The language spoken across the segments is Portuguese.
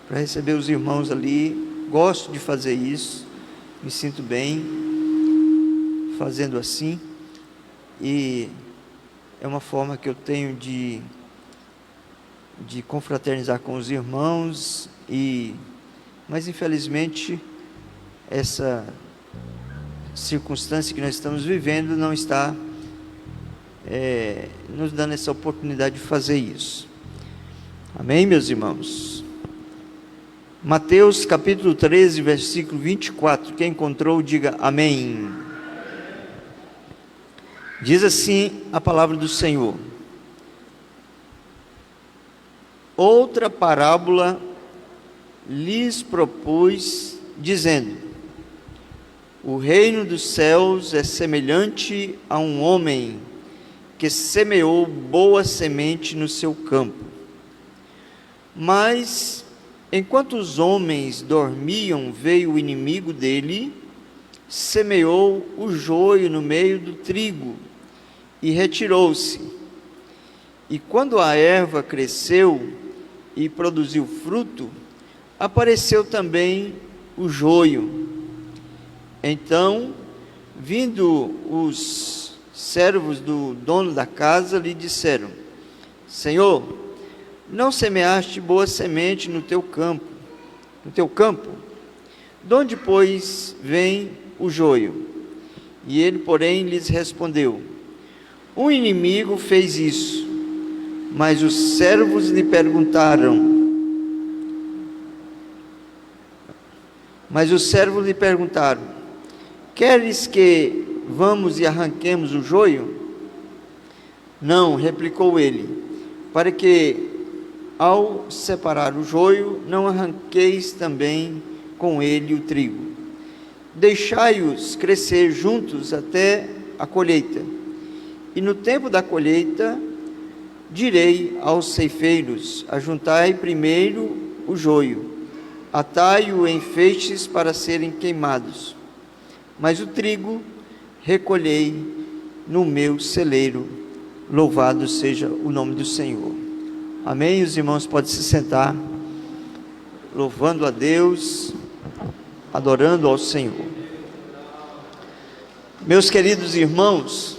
para receber os irmãos ali. Gosto de fazer isso, me sinto bem fazendo assim, e é uma forma que eu tenho de confraternizar com os irmãos, mas infelizmente essa circunstância que nós estamos vivendo não está nos dando essa oportunidade de fazer isso. Amém, meus irmãos? Mateus capítulo 13, versículo 24, quem encontrou, diga amém. Diz assim a palavra do Senhor: outra parábola lhes propus, dizendo: o reino dos céus é semelhante a um homem que semeou boa semente no seu campo. Mas, enquanto os homens dormiam, veio o inimigo dele, semeou o joio no meio do trigo e retirou-se. E quando a erva cresceu e produziu fruto, apareceu também o joio. Então, vindo os servos do dono da casa, lhe disseram: Senhor, não semeaste boa semente no teu campo? De onde, pois, vem o joio? E ele, porém, lhes respondeu: um inimigo fez isso. Mas os servos lhe perguntaram: queres que vamos e arranquemos o joio? Não, replicou ele, para que, ao separar o joio, não arranqueis também com ele o trigo. Deixai-os crescer juntos até a colheita. E no tempo da colheita, direi aos ceifeiros: ajuntai primeiro o joio, atai-o em feixes para serem queimados, mas o trigo recolhei no meu celeiro. Louvado seja o nome do Senhor. Amém. Os irmãos podem se sentar, louvando a Deus, adorando ao Senhor. Meus queridos irmãos,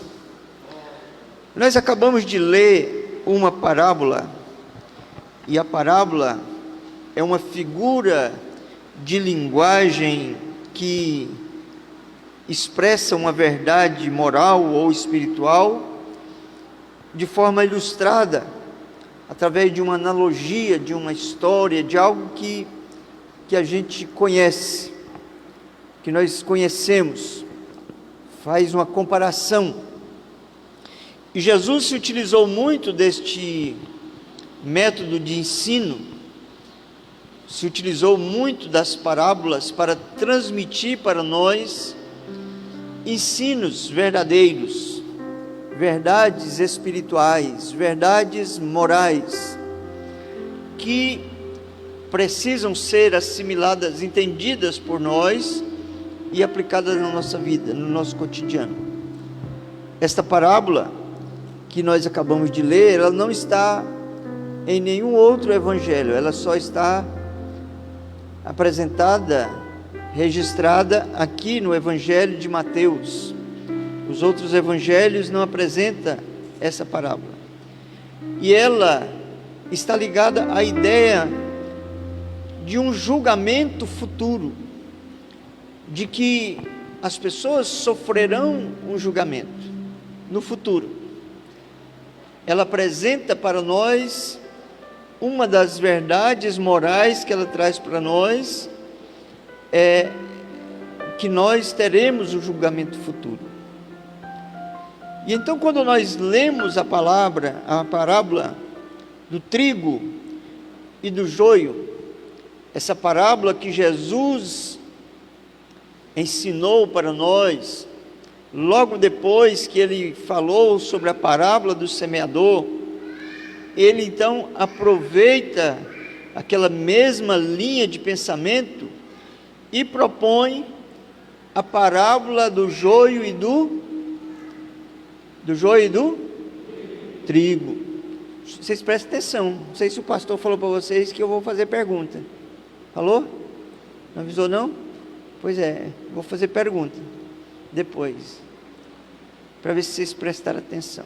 nós acabamos de ler uma parábola, e a parábola é uma figura de linguagem que expressa uma verdade moral ou espiritual de forma ilustrada, através de uma analogia, de uma história, de algo que a gente conhece, que nós conhecemos, faz uma comparação. E Jesus se utilizou muito deste método de ensino, se utilizou muito das parábolas para transmitir para nós ensinos verdadeiros, verdades espirituais, verdades morais, que precisam ser assimiladas, entendidas por nós e aplicadas na nossa vida, no nosso cotidiano. Esta parábola que nós acabamos de ler, ela não está em nenhum outro evangelho, ela só está apresentada, registrada aqui no evangelho de Mateus. Os outros evangelhos não apresentam essa parábola, e ela está ligada à ideia de um julgamento futuro, de que as pessoas sofrerão um julgamento no futuro. Ela apresenta para nós uma das verdades morais que ela traz para nós, é que nós teremos o julgamento futuro. E então, quando nós lemos a parábola do trigo e do joio, essa parábola que Jesus ensinou para nós, logo depois que ele falou sobre a parábola do semeador, ele então aproveita aquela mesma linha de pensamento e propõe a parábola do joio e do trigo. Vocês prestem atenção, não sei se o pastor falou para vocês que eu vou fazer pergunta. Falou? Não avisou não? Pois é, vou fazer pergunta depois, para ver se vocês prestaram atenção.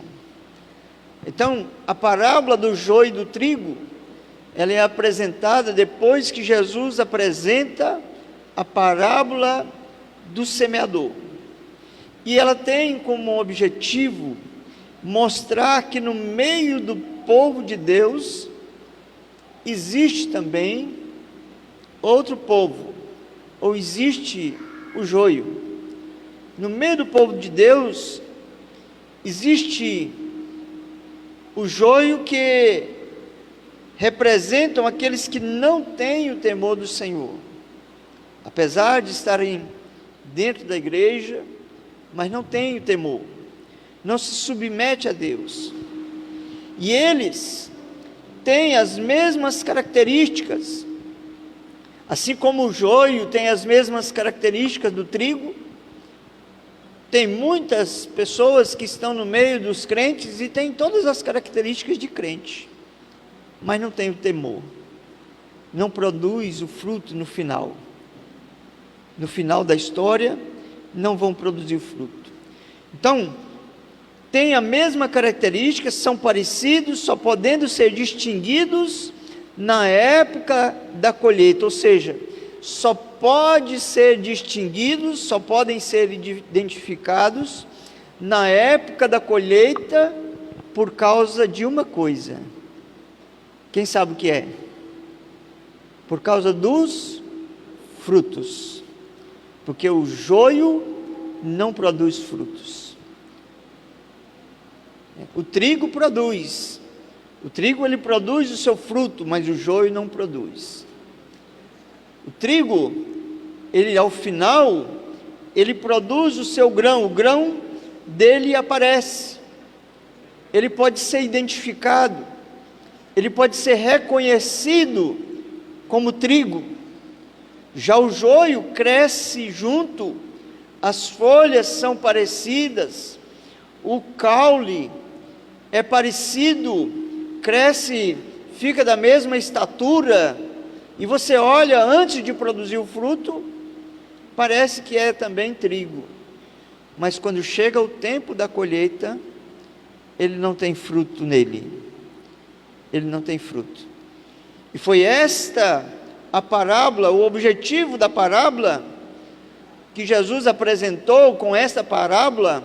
Então, a parábola do joio e do trigo, ela é apresentada depois que Jesus apresenta a parábola do semeador. E ela tem como objetivo mostrar que no meio do povo de Deus existe também outro povo, ou existe o joio. No meio do povo de Deus existe o joio, que representam aqueles que não têm o temor do Senhor, apesar de estarem dentro da igreja, mas não têm o temor, não se submete a Deus, e eles têm as mesmas características, assim como o joio tem as mesmas características do trigo. Tem muitas pessoas que estão no meio dos crentes e têm todas as características de crente, mas não tem o temor, não produz o fruto no final da história, não vão produzir o fruto. Então, tem a mesma característica, são parecidos, só podendo ser distinguidos na época da colheita, ou seja, só podem ser identificados na época da colheita, por causa de uma coisa. Quem sabe o que é? Por causa dos frutos, porque o joio não produz frutos. O trigo produz, ele produz o seu fruto, mas o joio não produz. O trigo, ele ao final, ele produz o seu grão, o grão dele aparece, ele pode ser identificado, ele pode ser reconhecido como trigo. Já o joio cresce junto, as folhas são parecidas, o caule é parecido, cresce, fica da mesma estatura, e você olha antes de produzir o fruto, parece que é também trigo, mas quando chega o tempo da colheita, ele não tem fruto nele, ele não tem fruto. E foi esta a parábola, o objetivo da parábola que Jesus apresentou com esta parábola,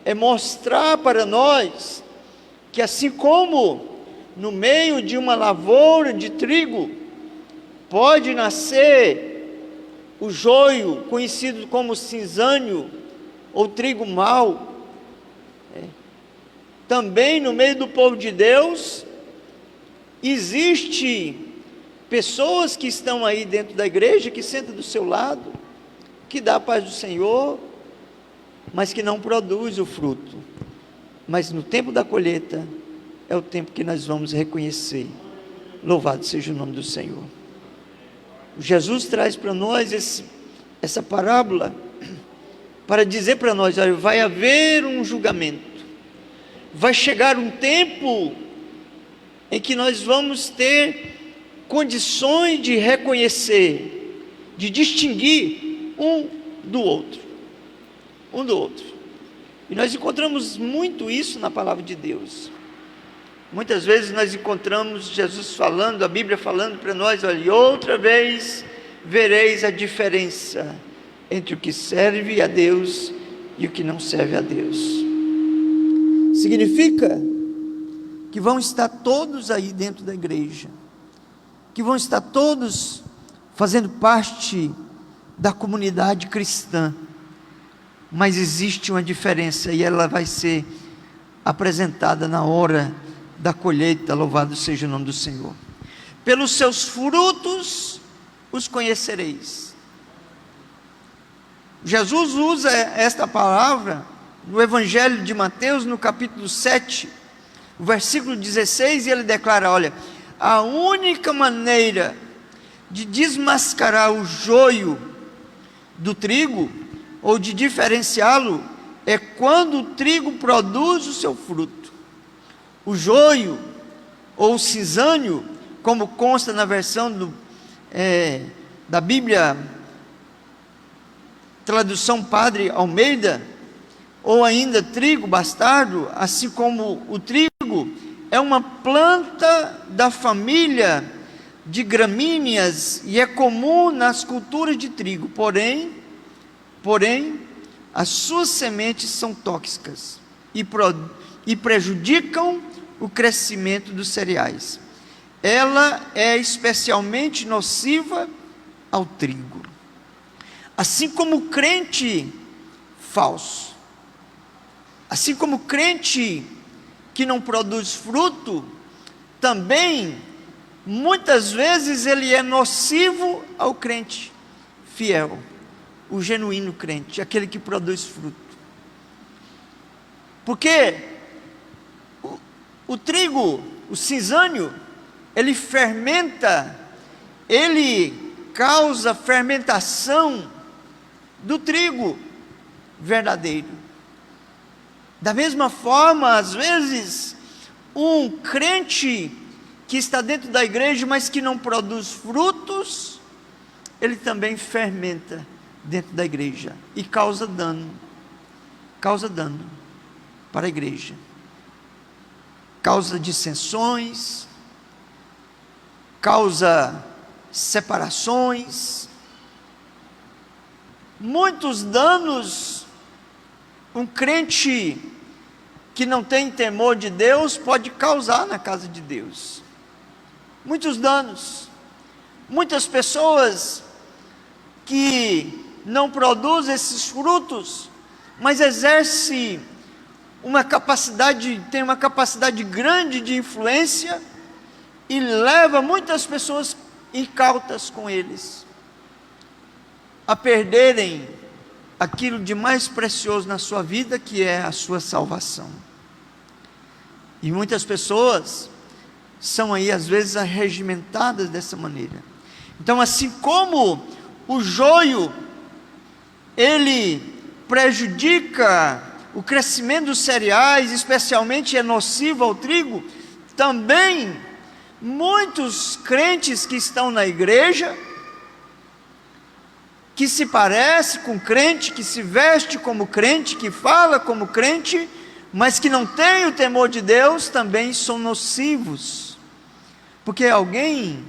é mostrar para nós que assim como no meio de uma lavoura de trigo pode nascer o joio, conhecido como cinzânio ou trigo mau, também no meio do povo de Deus existe pessoas que estão aí dentro da igreja, que sentam do seu lado, que dá a paz do Senhor, mas que não produz o fruto. Mas no tempo da colheita é o tempo que nós vamos reconhecer. Louvado seja o nome do Senhor. Jesus traz para nós essa parábola para dizer para nós: olha, vai haver um julgamento, vai chegar um tempo em que nós vamos ter condições de reconhecer, de distinguir um do outro. E nós encontramos muito isso na palavra de Deus. Muitas vezes nós encontramos Jesus falando, a Bíblia falando para nós: olha, e outra vez vereis a diferença entre o que serve a Deus e o que não serve a Deus. Significa que vão estar todos aí dentro da igreja, que vão estar todos fazendo parte da comunidade cristã, mas existe uma diferença, e ela vai ser apresentada na hora da colheita. Louvado seja o nome do Senhor. Pelos seus frutos os conhecereis. Jesus usa esta palavra no Evangelho de Mateus, no capítulo 7, o versículo 16, e ele declara: olha, a única maneira de desmascarar o joio do trigo, ou de diferenciá-lo, é quando o trigo produz o seu fruto. O joio, ou o cinzânio, como consta na versão da Bíblia, tradução Padre Almeida, ou ainda trigo bastardo, assim como o trigo é uma planta da família de gramíneas e é comum nas culturas de trigo, porém, as suas sementes são tóxicas e prejudicam o crescimento dos cereais. Ela é especialmente nociva ao trigo. Assim como o crente falso, assim como o crente que não produz fruto, também muitas vezes ele é nocivo ao crente fiel, o genuíno crente, aquele que produz fruto. Porque o trigo, o cinzânio, ele fermenta, ele causa fermentação do trigo verdadeiro. Da mesma forma, às vezes, um crente que está dentro da igreja, mas que não produz frutos, ele também fermenta dentro da igreja e causa dano para a igreja, causa dissensões, causa separações, muitos danos. Um crente que não tem temor de Deus pode causar na casa de Deus muitos danos. Muitas pessoas que não produzem esses frutos, mas exercem tem uma capacidade grande de influência e leva muitas pessoas incautas com eles a perderem aquilo de mais precioso na sua vida, que é a sua salvação. E muitas pessoas são aí às vezes arregimentadas dessa maneira. Então, assim como o joio ele prejudica o crescimento dos cereais, especialmente é nocivo ao trigo, também muitos crentes que estão na igreja, que se parece com crente, que se veste como crente, que fala como crente, mas que não tem o temor de Deus, também são nocivos. Porque alguém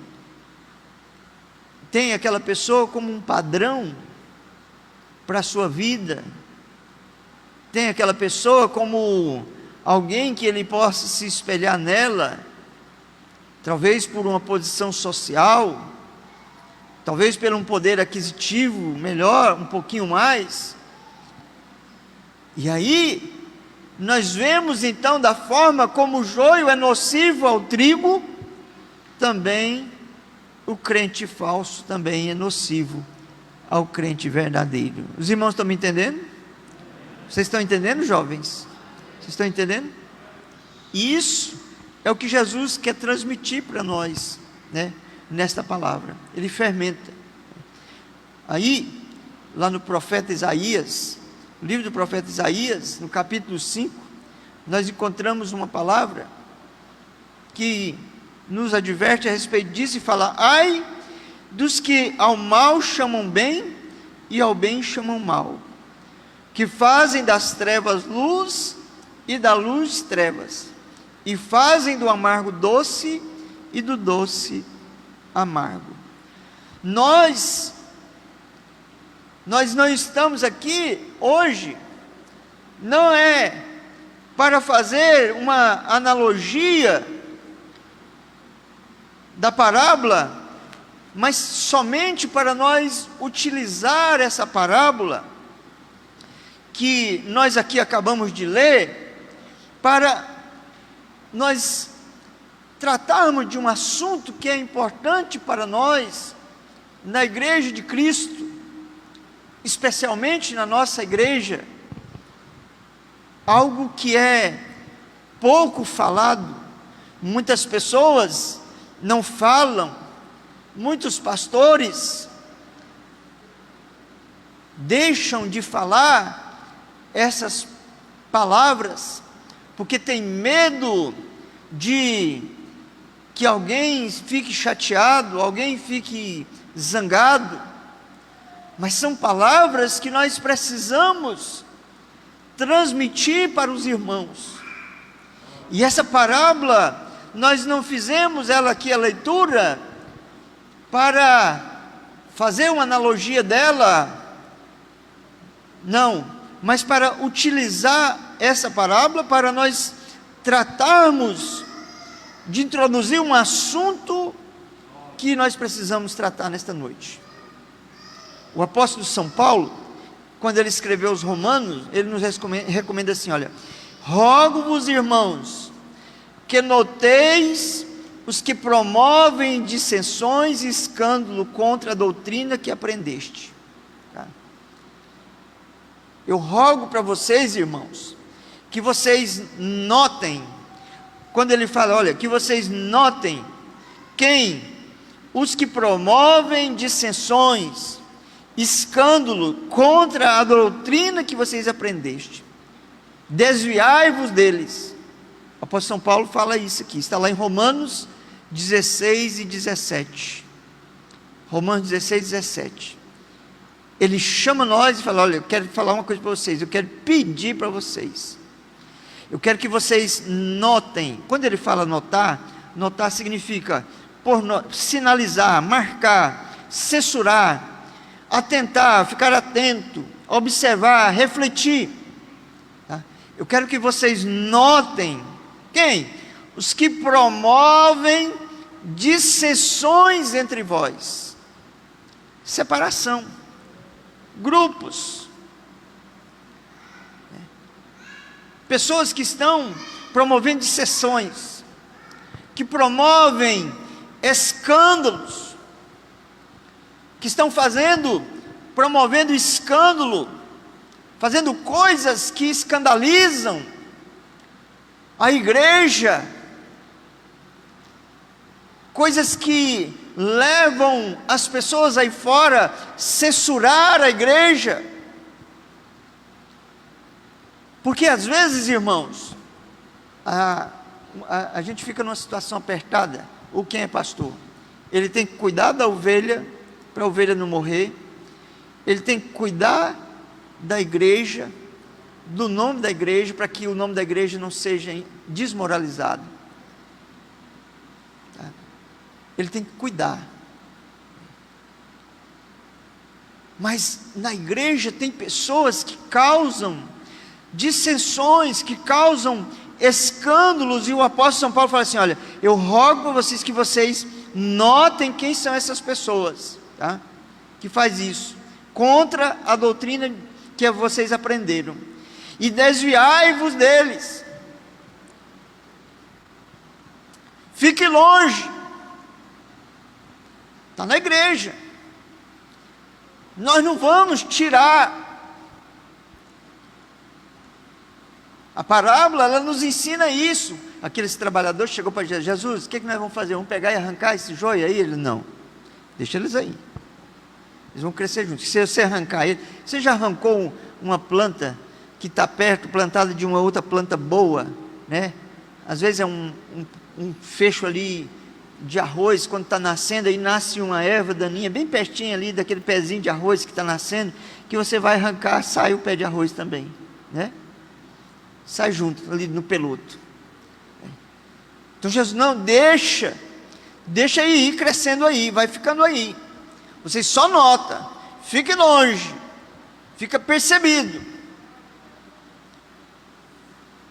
tem aquela pessoa como um padrão para a sua vida, tem aquela pessoa como alguém que ele possa se espelhar nela, talvez por uma posição social, talvez por um poder aquisitivo melhor, um pouquinho mais. E aí nós vemos então da forma como o joio é nocivo ao trigo, também o crente falso também é nocivo ao crente verdadeiro. Os irmãos estão me entendendo? Vocês estão entendendo, jovens? Vocês estão entendendo? E isso é o que Jesus quer transmitir para nós, né? Nesta palavra, ele fermenta. Aí, lá no profeta Isaías, no livro do profeta Isaías, no capítulo 5, nós encontramos uma palavra que nos adverte a respeito disso e fala: ai dos que ao mal chamam bem e ao bem chamam mal, que fazem das trevas luz e da luz trevas, e fazem do amargo doce e do doce amargo. Nós não estamos aqui hoje, não é para fazer uma analogia da parábola, mas somente para nós utilizar essa parábola que nós aqui acabamos de ler, para nós tratarmos de um assunto que é importante para nós na igreja de Cristo, especialmente na nossa igreja, algo que é pouco falado. Muitas pessoas não falam, muitos pastores deixam de falar essas palavras, porque tem medo de que alguém fique chateado, alguém fique zangado, mas são palavras que nós precisamos transmitir para os irmãos. E essa parábola, nós não fizemos ela aqui a leitura para fazer uma analogia dela, não, mas para utilizar essa parábola para nós tratarmos de introduzir um assunto que nós precisamos tratar nesta noite. O apóstolo São Paulo, quando ele escreveu os Romanos, ele nos recomenda assim, olha: rogo-vos, irmãos, que noteis os que promovem dissensões e escândalo contra a doutrina que aprendeste. Tá? Eu rogo para vocês, irmãos, que vocês notem, quando ele fala, olha, que vocês notem quem? Os que promovem dissensões, escândalo contra a doutrina que vocês aprendeste. Desviai-vos deles. O apóstolo São Paulo fala isso aqui, está lá em Romanos 16 e 17. Romanos 16 e 17. Ele chama nós e fala, olha, eu quero falar uma coisa para vocês, eu quero pedir para vocês. Eu quero que vocês notem. Quando ele fala notar, notar significa sinalizar, marcar, censurar, atentar, ficar atento, observar, refletir. Tá? Eu quero que vocês notem quem? Os que promovem dissensões entre vós, separação, grupos, pessoas que estão promovendo dissensões, que promovem escândalos, que estão promovendo escândalo, fazendo coisas que escandalizam a igreja, coisas que levam as pessoas aí fora a censurar a igreja. Porque às vezes, irmãos, a gente fica numa situação apertada. Ou quem é pastor? Ele tem que cuidar da ovelha, para a ovelha não morrer. Ele tem que cuidar da igreja, do nome da igreja, para que o nome da igreja não seja desmoralizado. Tá? Ele tem que cuidar. Mas na igreja tem pessoas que causam dissensões, que causam escândalos, e o apóstolo São Paulo fala assim, olha, eu rogo para vocês que vocês notem quem são essas pessoas, tá? Que faz isso, contra a doutrina que vocês aprenderam, e desviai-vos deles, fique longe, está na igreja, nós não vamos tirar. A parábola, ela nos ensina isso. Aqueles trabalhadores chegou para Jesus, Jesus, o que nós vamos fazer? Vamos pegar e arrancar esse joio aí? Ele, não, deixa eles aí, eles vão crescer juntos. Se você arrancar ele, você já arrancou uma planta que está perto, plantada de uma outra planta boa, né? Às vezes é um fecho ali de arroz, quando está nascendo, aí nasce uma erva daninha, bem pertinho ali daquele pezinho de arroz que está nascendo, que você vai arrancar, sai o pé de arroz também, né? Sai junto, ali no peloto. Então Jesus, não, deixa aí, ir crescendo aí, vai ficando aí. Vocês só nota, fique longe, fica percebido.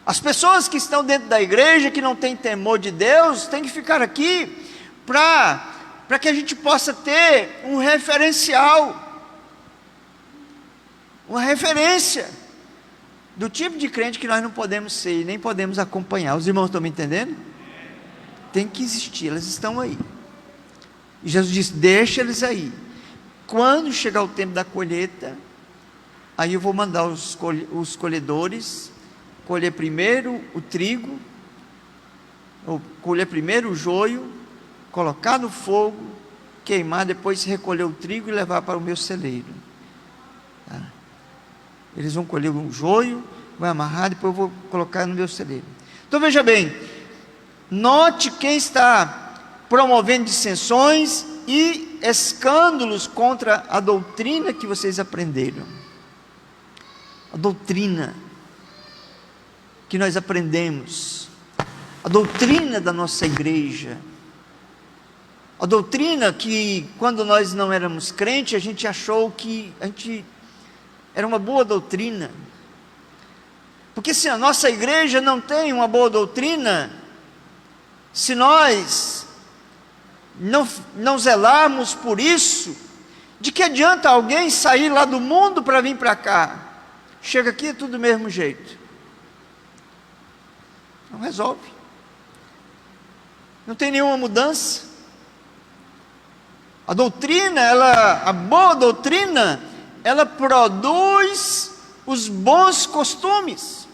As pessoas que estão dentro da igreja, que não têm temor de Deus, têm que ficar aqui, para que a gente possa ter um referencial, uma referência, do tipo de crente que nós não podemos ser, nem podemos acompanhar. Os irmãos estão me entendendo? Tem que existir, elas estão aí. E Jesus disse, deixa eles aí. Quando chegar o tempo da colheita, aí eu vou mandar os colhedores colher primeiro o trigo, ou colher primeiro o joio, colocar no fogo, queimar, depois recolher o trigo e levar para o meu celeiro. Tá? Eles vão colher um joio, vão amarrar, depois eu vou colocar no meu celeiro. Então veja bem, note quem está promovendo dissensões e escândalos contra a doutrina que vocês aprenderam. A doutrina que nós aprendemos, a doutrina da nossa igreja, a doutrina que quando nós não éramos crentes, a gente achou que era uma boa doutrina, porque se a nossa igreja não tem uma boa doutrina, se nós não zelarmos por isso, de que adianta alguém sair lá do mundo para vir para cá? Chega aqui é tudo do mesmo jeito, não resolve, não tem nenhuma mudança. A doutrina, a boa doutrina, ela produz os bons costumes,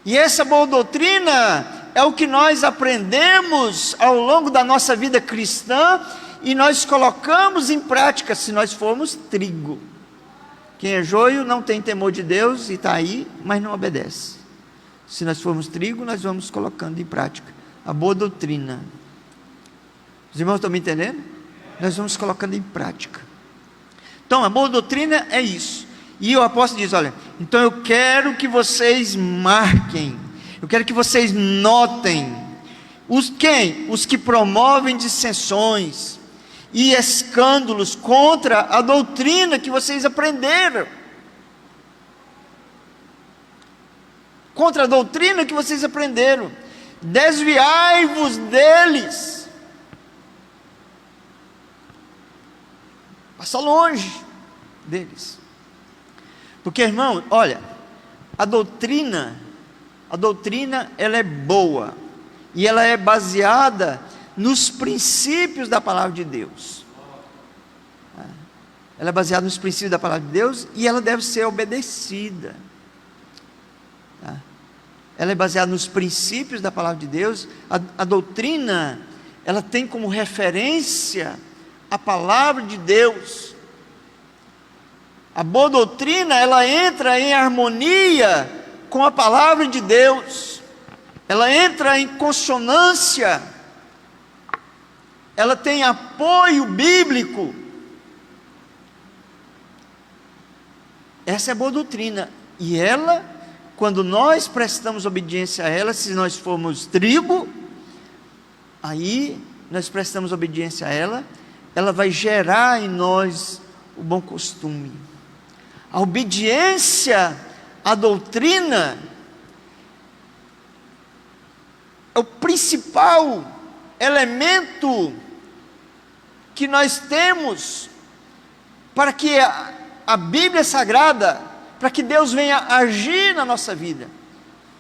e essa boa doutrina é o que nós aprendemos ao longo da nossa vida cristã, e nós colocamos em prática, se nós formos trigo. Quem é joio não tem temor de Deus, e está aí, mas não obedece. Se nós formos trigo, nós vamos colocando em prática a boa doutrina. Os irmãos estão me entendendo? Nós vamos colocando em prática. Então a boa doutrina é isso. E o apóstolo diz, olha, então eu quero que vocês marquem, eu quero que vocês notem, os que promovem dissensões e escândalos contra a doutrina que vocês aprenderam. Contra a doutrina que vocês aprenderam. Desviai-vos deles. Passa longe deles. Porque, irmão, olha, a doutrina ela é boa, e ela é baseada nos princípios da palavra de Deus. Ela é baseada nos princípios da palavra de Deus, e ela deve ser obedecida. Ela é baseada nos princípios da palavra de Deus. A doutrina, ela tem como referência a palavra de Deus. A boa doutrina, ela entra em harmonia com a palavra de Deus, ela entra em consonância, ela tem apoio bíblico. Essa é a boa doutrina, e ela, quando nós prestamos obediência a ela, se nós formos trigo, aí nós prestamos obediência a ela, ela vai gerar em nós o bom costume. A obediência à doutrina é o principal elemento que nós temos para que a Bíblia Sagrada, para que Deus venha agir na nossa vida.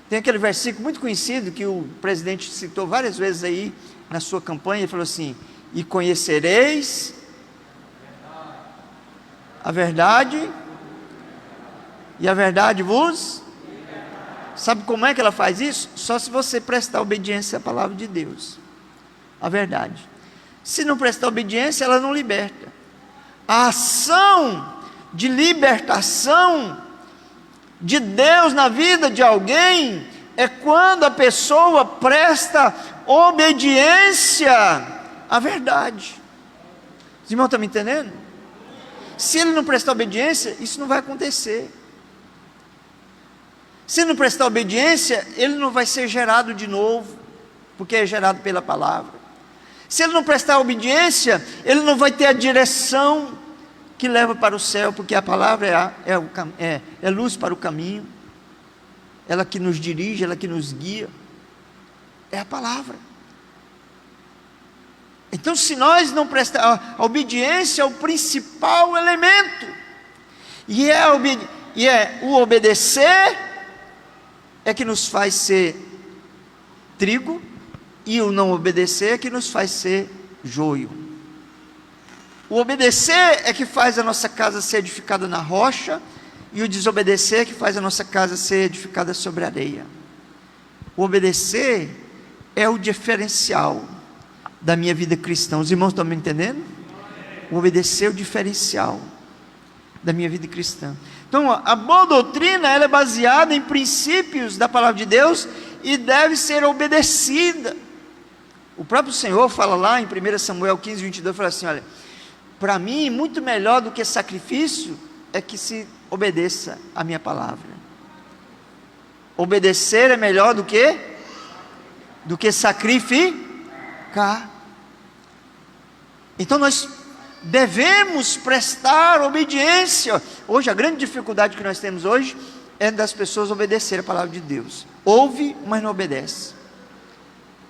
Tem aquele versículo muito conhecido que o presidente citou várias vezes aí na sua campanha. Ele falou assim: e conhecereis a verdade, e a verdade vos... Sabe como é que ela faz isso? Só se você prestar obediência à palavra de Deus, a verdade. Se não prestar obediência, ela não liberta. A ação de libertação de Deus na vida de alguém é quando a pessoa presta obediência à verdade. Os irmãos estão me entendendo? Se ele não prestar obediência, isso não vai acontecer. Se não prestar obediência, ele não vai ser gerado de novo, porque é gerado pela palavra. Se ele não prestar obediência, ele não vai ter a direção que leva para o céu, porque a palavra é luz para o caminho, ela que nos dirige, ela que nos guia, é a palavra. Então, se nós não prestarmos, a obediência é o principal elemento, e o obedecer é que nos faz ser trigo, e o não obedecer é que nos faz ser joio. O obedecer é que faz a nossa casa ser edificada na rocha, e o desobedecer é que faz a nossa casa ser edificada sobre areia. O obedecer é o diferencial da minha vida cristã. Os irmãos estão me entendendo? O obedecer é o diferencial da minha vida cristã. Então, a boa doutrina, ela é baseada em princípios da palavra de Deus e deve ser obedecida. O próprio Senhor fala lá em 1 Samuel 15, 22, fala assim, olha, para mim, muito melhor do que sacrifício, é que se obedeça a minha palavra. Obedecer é melhor do que sacrificar. Então nós devemos prestar obediência. Hoje, a grande dificuldade que nós temos hoje, é das pessoas obedecerem a palavra de Deus. Ouve, mas não obedece.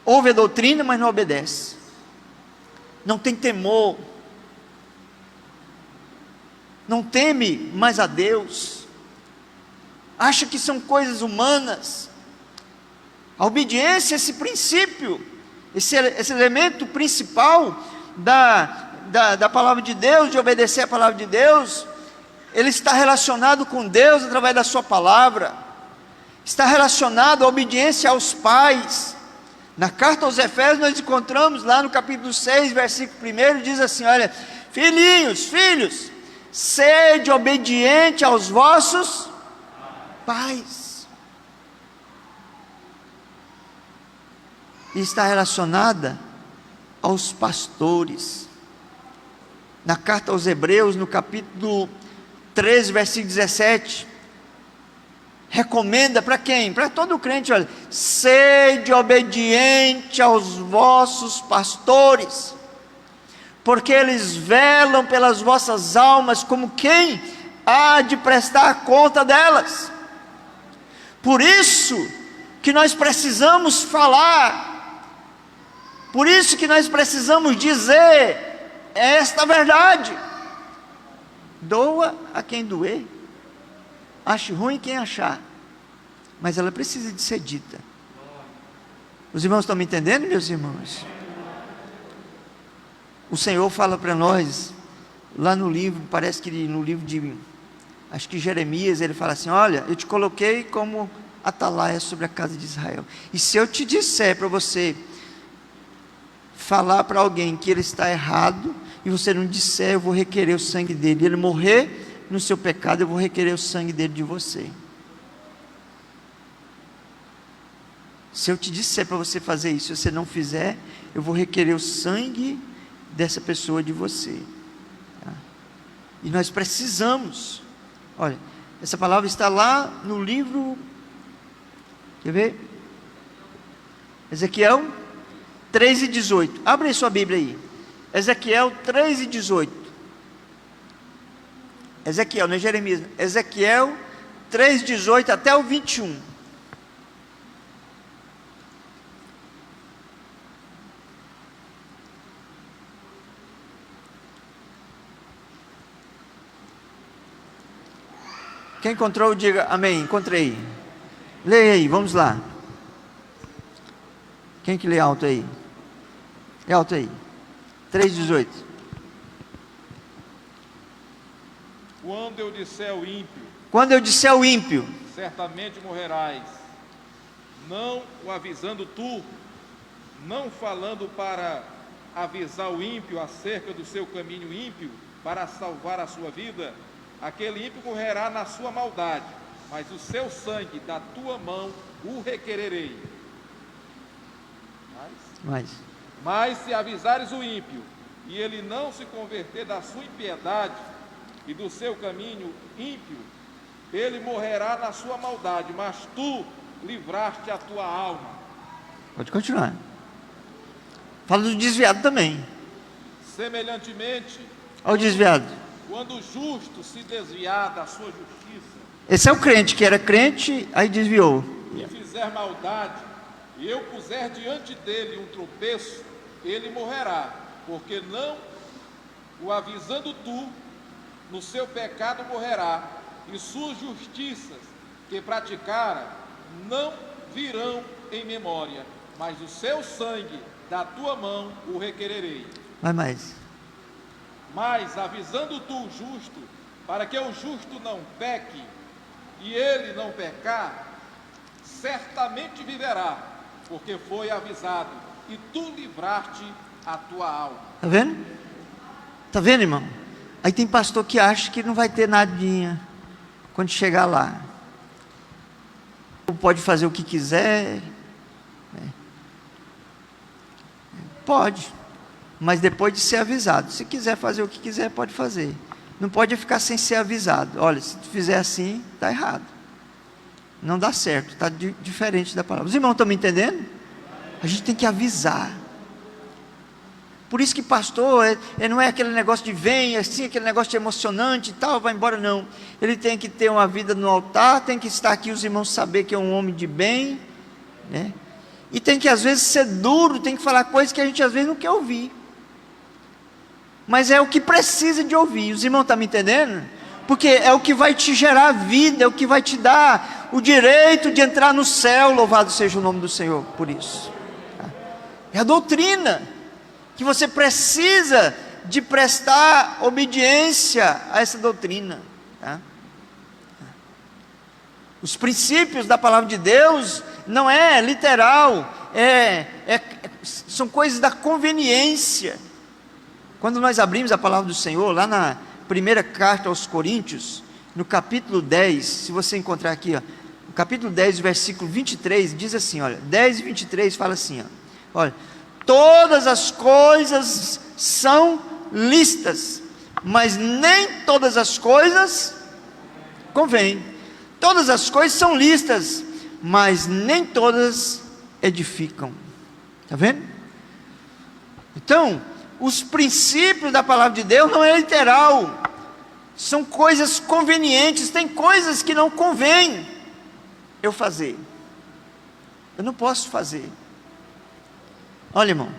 Ouve a doutrina, mas não obedece. Não tem temor. Não teme mais a Deus. Acha que são coisas humanas. A obediência, esse princípio, esse elemento principal da palavra de Deus, de obedecer a palavra de Deus, ele está relacionado com Deus através da sua palavra. Está relacionado à obediência aos pais. Na carta aos Efésios nós encontramos lá no capítulo 6, versículo 1, diz assim, olha, filhos, sede obediente aos vossos pais. E está relacionada aos pastores. Na carta aos Hebreus, no capítulo 13, versículo 17, recomenda para quem? Para todo crente, olha, sede obediente aos vossos pastores, porque eles velam pelas vossas almas, como quem há de prestar conta delas. Por isso que nós precisamos falar, por isso que nós precisamos dizer esta verdade. Doa a quem doer, ache ruim quem achar, mas ela precisa de ser dita. Os irmãos estão me entendendo, meus irmãos? O Senhor fala para nós, lá no livro, parece que no livro de, acho que Jeremias, ele fala assim, olha, eu te coloquei como atalaia sobre a casa de Israel, e se eu te disser para você, falar para alguém que ele está errado, e você não disser, eu vou requerer o sangue dele, ele morrer no seu pecado, eu vou requerer o sangue dele de você. Se eu te disser para você fazer isso, se você não fizer, eu vou requerer o sangue dessa pessoa de você. Tá? E nós precisamos, olha, essa palavra está lá no livro, quer ver? Ezequiel 3:18, abre aí sua Bíblia aí, Ezequiel 3:18, Ezequiel, não é Jeremias, Ezequiel 3:18 até o 21. Quem encontrou, diga amém, encontrei. Leia aí, vamos lá. Quem que lê alto aí? Lê alto aí. 3:18. Quando eu disser ao ímpio, certamente morrerás, não o avisando tu, não falando para avisar o ímpio acerca do seu caminho ímpio, para salvar a sua vida, aquele ímpio morrerá na sua maldade, mas o seu sangue da tua mão o requererei. Mas se avisares o ímpio, e ele não se converter da sua impiedade e do seu caminho ímpio, ele morrerá na sua maldade, mas tu livraste a tua alma. Pode continuar. Fala do desviado também. Semelhantemente, olha o desviado. Quando o justo se desviar da sua justiça, esse é o crente que era crente, aí desviou, e fizer maldade, e eu puser diante dele um tropeço, ele morrerá, porque não o avisando tu, no seu pecado morrerá, e suas justiças que praticara não virão em memória, mas o seu sangue da tua mão o requererei. Vai mais. Mas avisando tu o justo, para que o justo não peque, e ele não pecar, certamente viverá, porque foi avisado, e tu livraste a tua alma. Está vendo? Está vendo, irmão? Aí tem pastor que acha que não vai ter nadinha quando chegar lá. Pode fazer o que quiser. Pode, mas depois de ser avisado. Se quiser fazer o que quiser, pode fazer. Não pode ficar sem ser avisado. Olha, se tu fizer assim, está errado. Não dá certo, está diferente da palavra. Os irmãos estão me entendendo? A gente tem que avisar. Por isso que pastor, não é aquele negócio de vem, assim, aquele negócio de emocionante e tal, vai embora, não. Ele tem que ter uma vida no altar, tem que estar aqui, os irmãos saber que é um homem de bem, né? E tem que às vezes ser duro, tem que falar coisas que a gente às vezes não quer ouvir. Mas é o que precisa de ouvir. Os irmãos estão me entendendo? Porque é o que vai te gerar vida, é o que vai te dar o direito de entrar no céu, louvado seja o nome do Senhor por isso. É a doutrina que você precisa de prestar obediência a essa doutrina, tá? Os princípios da palavra de Deus não é literal, são coisas da conveniência. Quando nós abrimos a palavra do Senhor, lá na primeira carta aos Coríntios, no capítulo 10, se você encontrar aqui, ó, no capítulo 10, versículo 23, diz assim, olha, 10 e 23 fala assim, ó, olha, todas as coisas são lícitas, mas nem todas as coisas convêm. Todas as coisas são lícitas, mas nem todas edificam. Está vendo? Então, os princípios da palavra de Deus não é literal, são coisas convenientes. Tem coisas que não convém eu fazer, eu não posso fazer. Olha, irmão,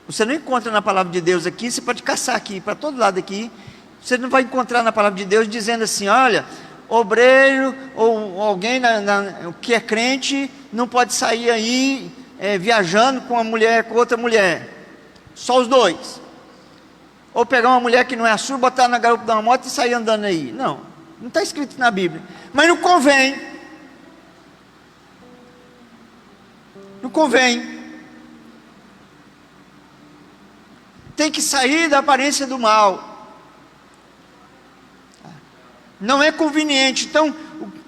você não encontra na palavra de Deus aqui, você pode caçar aqui, para todo lado aqui, você não vai encontrar na palavra de Deus dizendo assim, olha, obreiro ou alguém que é crente, não pode sair aí viajando com uma mulher, com outra mulher, só os dois. Ou pegar uma mulher que não é a sua, botar na garupa de uma moto e sair andando aí. Não está escrito na Bíblia, mas não convém. Não convém. Tem que sair da aparência do mal. Não é conveniente. Então,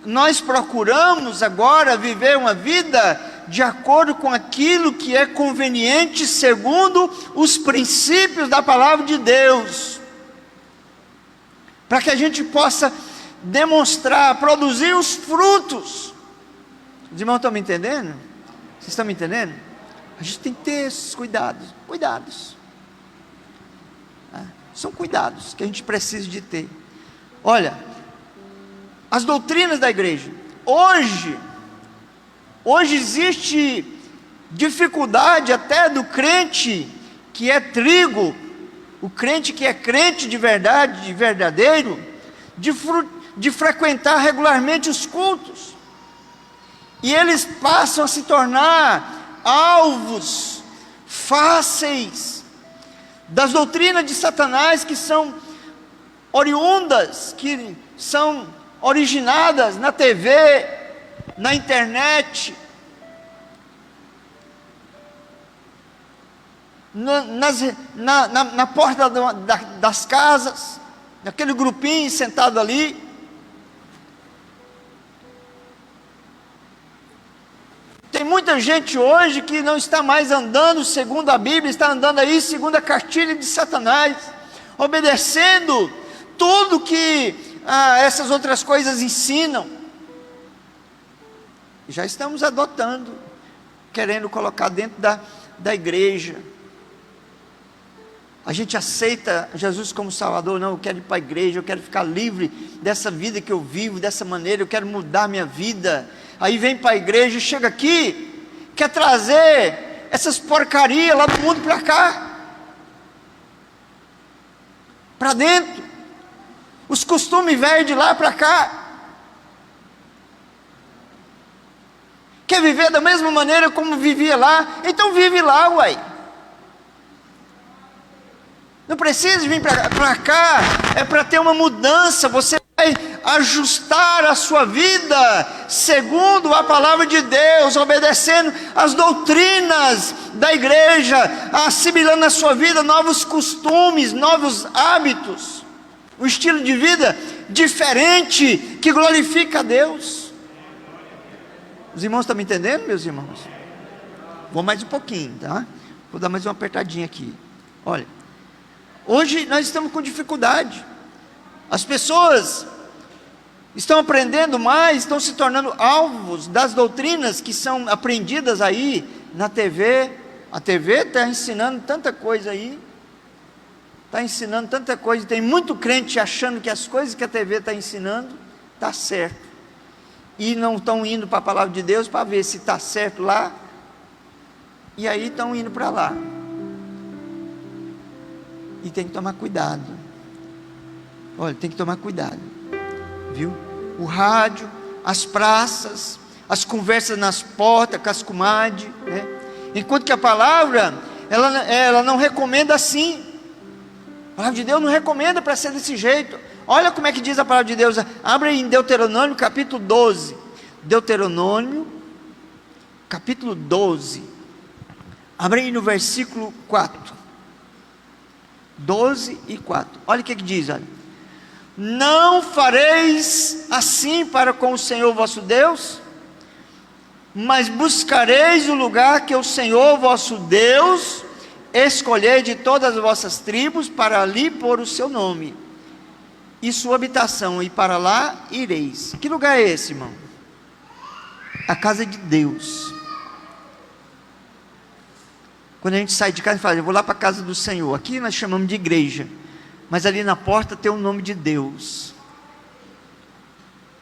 nós procuramos agora viver uma vida de acordo com aquilo que é conveniente, segundo os princípios da palavra de Deus, para que a gente possa demonstrar, produzir os frutos. Os irmãos estão me entendendo? Vocês estão me entendendo? A gente tem que ter esses cuidados. São cuidados que a gente precisa de ter. Olha, as doutrinas da igreja, hoje existe dificuldade até do crente que é trigo, o crente que é crente de verdade, de verdadeiro, de frequentar regularmente os cultos, e eles passam a se tornar alvos fáceis das doutrinas de Satanás, que são oriundas, que são originadas na TV, na internet, na porta das casas, naquele grupinho sentado ali. Tem muita gente hoje que não está mais andando segundo a Bíblia, está andando aí segundo a cartilha de Satanás, obedecendo tudo que essas outras coisas ensinam. Já estamos adotando, querendo colocar dentro da igreja. A gente aceita Jesus como Salvador. Não, eu quero ir para a igreja, eu quero ficar livre dessa vida que eu vivo, dessa maneira, eu quero mudar minha vida. Aí vem para a igreja, chega aqui, quer trazer essas porcarias lá do mundo para cá, para dentro, os costumes velhos de lá para cá. Quer viver da mesma maneira como vivia lá? Então vive lá, uai. Não precisa vir para cá, é para ter uma mudança. Você vai ajustar a sua vida segundo a palavra de Deus, obedecendo as doutrinas da igreja, assimilando na sua vida novos costumes, novos hábitos, um estilo de vida diferente que glorifica a Deus. Os irmãos estão me entendendo, meus irmãos? Vou mais um pouquinho, tá? Vou dar mais uma apertadinha aqui. Olha, hoje nós estamos com dificuldade. As pessoas estão aprendendo mais, estão se tornando alvos das doutrinas que são aprendidas aí na TV. A TV está ensinando tanta coisa aí. Está ensinando tanta coisa. Tem muito crente achando que as coisas que a TV está ensinando está certo. E não estão indo para a palavra de Deus para ver se está certo lá. E aí estão indo para lá. E tem que tomar cuidado. Olha, tem que tomar cuidado. Viu? O rádio, as praças, as conversas nas portas com as comadres, né? Enquanto que a palavra, ela não recomenda assim. A palavra de Deus não recomenda para ser desse jeito. Olha como é que diz a palavra de Deus. Abre aí em Deuteronômio capítulo 12. Deuteronômio capítulo 12. Abre aí no versículo 4. 12 e 4. Olha o que diz, olha. Não fareis assim para com o Senhor vosso Deus, mas buscareis o lugar que o Senhor vosso Deus escolher de todas as vossas tribos, para ali pôr o seu nome e sua habitação, e para lá ireis. Que lugar é esse, irmão? A casa de Deus. Quando a gente sai de casa e fala, eu vou lá para a casa do Senhor. Aqui nós chamamos de igreja, mas ali na porta tem o nome de Deus.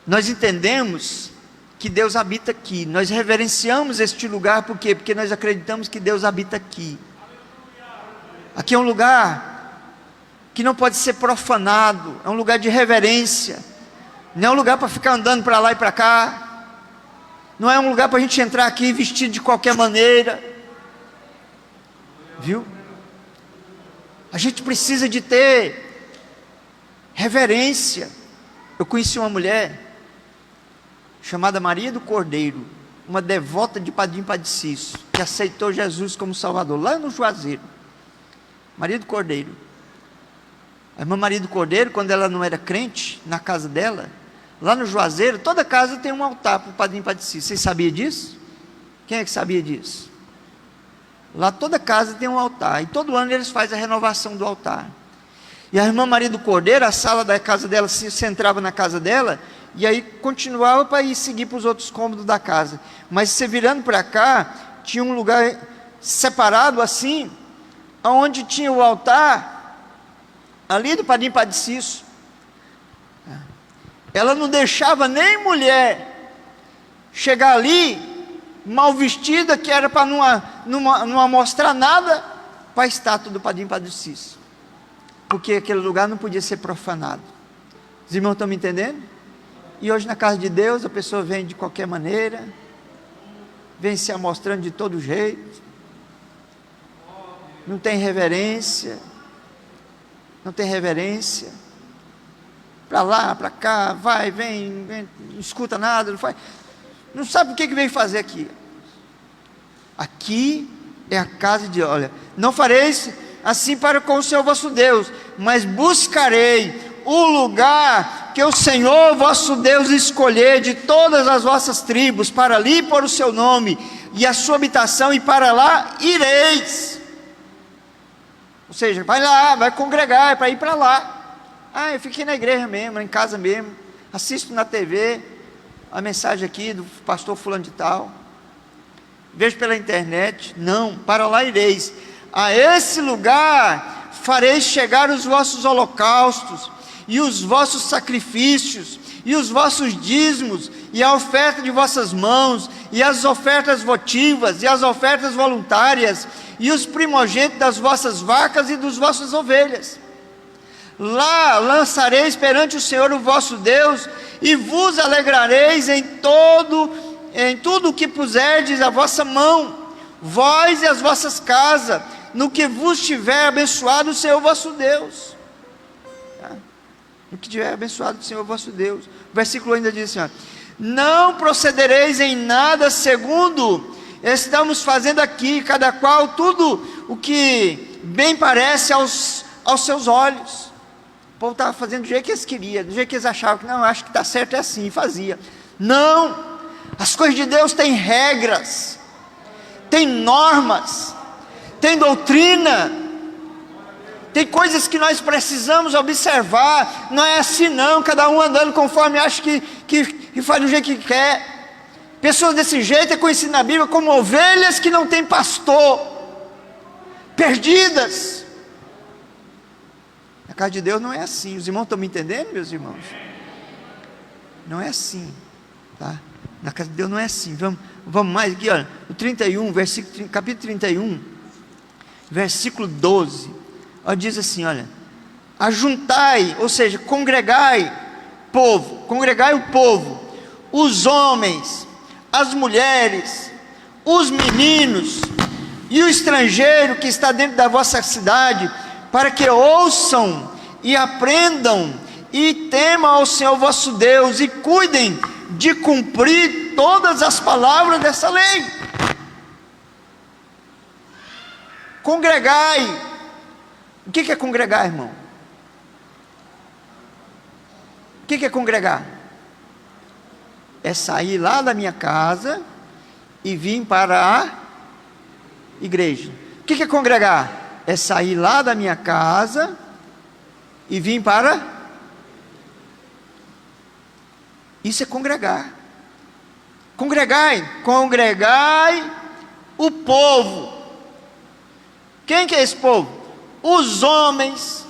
Nós entendemos que Deus habita aqui. Nós reverenciamos este lugar, por quê? Porque nós acreditamos que Deus habita aqui. Aqui é um lugar que não pode ser profanado, é um lugar de reverência, não é um lugar para ficar andando para lá e para cá, não é um lugar para a gente entrar aqui vestido de qualquer maneira, viu? A gente precisa de ter reverência. Eu conheci uma mulher chamada Maria do Cordeiro, uma devota de Padim Padiciço, que aceitou Jesus como Salvador, lá no Juazeiro. Maria do Cordeiro. A irmã Maria do Cordeiro, quando ela não era crente, na casa dela, lá no Juazeiro, toda casa tem um altar para o Padim Padiciço. Vocês sabiam disso? Quem é que sabia disso? Lá toda casa tem um altar, e todo ano eles fazem a renovação do altar. E a irmã Maria do Cordeiro, a sala da casa dela, se entrava na casa dela, e aí continuava para ir seguir para os outros cômodos da casa. Mas você virando para cá, tinha um lugar separado assim, onde tinha o altar, ali do Padim Padiciço. Ela não deixava nem mulher chegar ali, mal vestida, que era para não mostrar nada, para a estátua do Padim Padiciço, porque aquele lugar não podia ser profanado. Os irmãos estão me entendendo? E hoje na casa de Deus, a pessoa vem de qualquer maneira, vem se amostrando de todo jeito, não tem reverência, para lá, para cá, vai, vem, não escuta nada, não sabe o que veio fazer aqui. Aqui é a casa de, olha, não fareis assim para com o Senhor vosso Deus, mas buscarei o lugar que o Senhor vosso Deus escolher de todas as vossas tribos, para ali pôr o seu nome e a sua habitação, e para lá ireis. Ou seja, vai lá, vai congregar, é para ir para lá. Eu fiquei na igreja mesmo, em casa mesmo, assisto na TV a mensagem aqui do pastor fulano de tal, vejo pela internet. Não, para lá ireis. A esse lugar fareis chegar os vossos holocaustos, e os vossos sacrifícios, e os vossos dízimos, e a oferta de vossas mãos, e as ofertas votivas, e as ofertas voluntárias, e os primogênitos das vossas vacas e das vossas ovelhas. Lá lançareis perante o Senhor o vosso Deus, e vos alegrareis em tudo o que puserdes a vossa mão, vós e as vossas casas, no que vos tiver abençoado o Senhor vosso Deus. No que tiver abençoado o Senhor vosso Deus. O versículo ainda diz assim, não procedereis em nada segundo estamos fazendo aqui, cada qual tudo o que bem parece aos seus olhos. O povo estava fazendo do jeito que eles queriam, do jeito que eles achavam que não, acho que está certo, é assim, e fazia. Não, as coisas de Deus têm regras, tem normas, tem doutrina, tem coisas que nós precisamos observar. Não é assim não, cada um andando conforme acha que faz do jeito que quer. Pessoas desse jeito é conhecido na Bíblia como ovelhas que não têm pastor, perdidas. Na casa de Deus não é assim. Os irmãos estão me entendendo, meus irmãos? Não é assim, tá? Na casa de Deus não é assim. Vamos mais aqui, olha, o 31, capítulo 31, versículo 12, ó, diz assim, olha: ajuntai, ou seja, congregai o povo, os homens, as mulheres, os meninos e o estrangeiro que está dentro da vossa cidade, para que ouçam e aprendam e temam ao Senhor vosso Deus e cuidem de cumprir todas as palavras dessa lei. Congregai. O que é congregar, irmão? O que é congregar? É sair lá da minha casa e vir para a igreja. O que é congregar? É sair lá da minha casa e vir para... Isso é congregar. Congregai o povo. Quem que é esse povo? Os homens,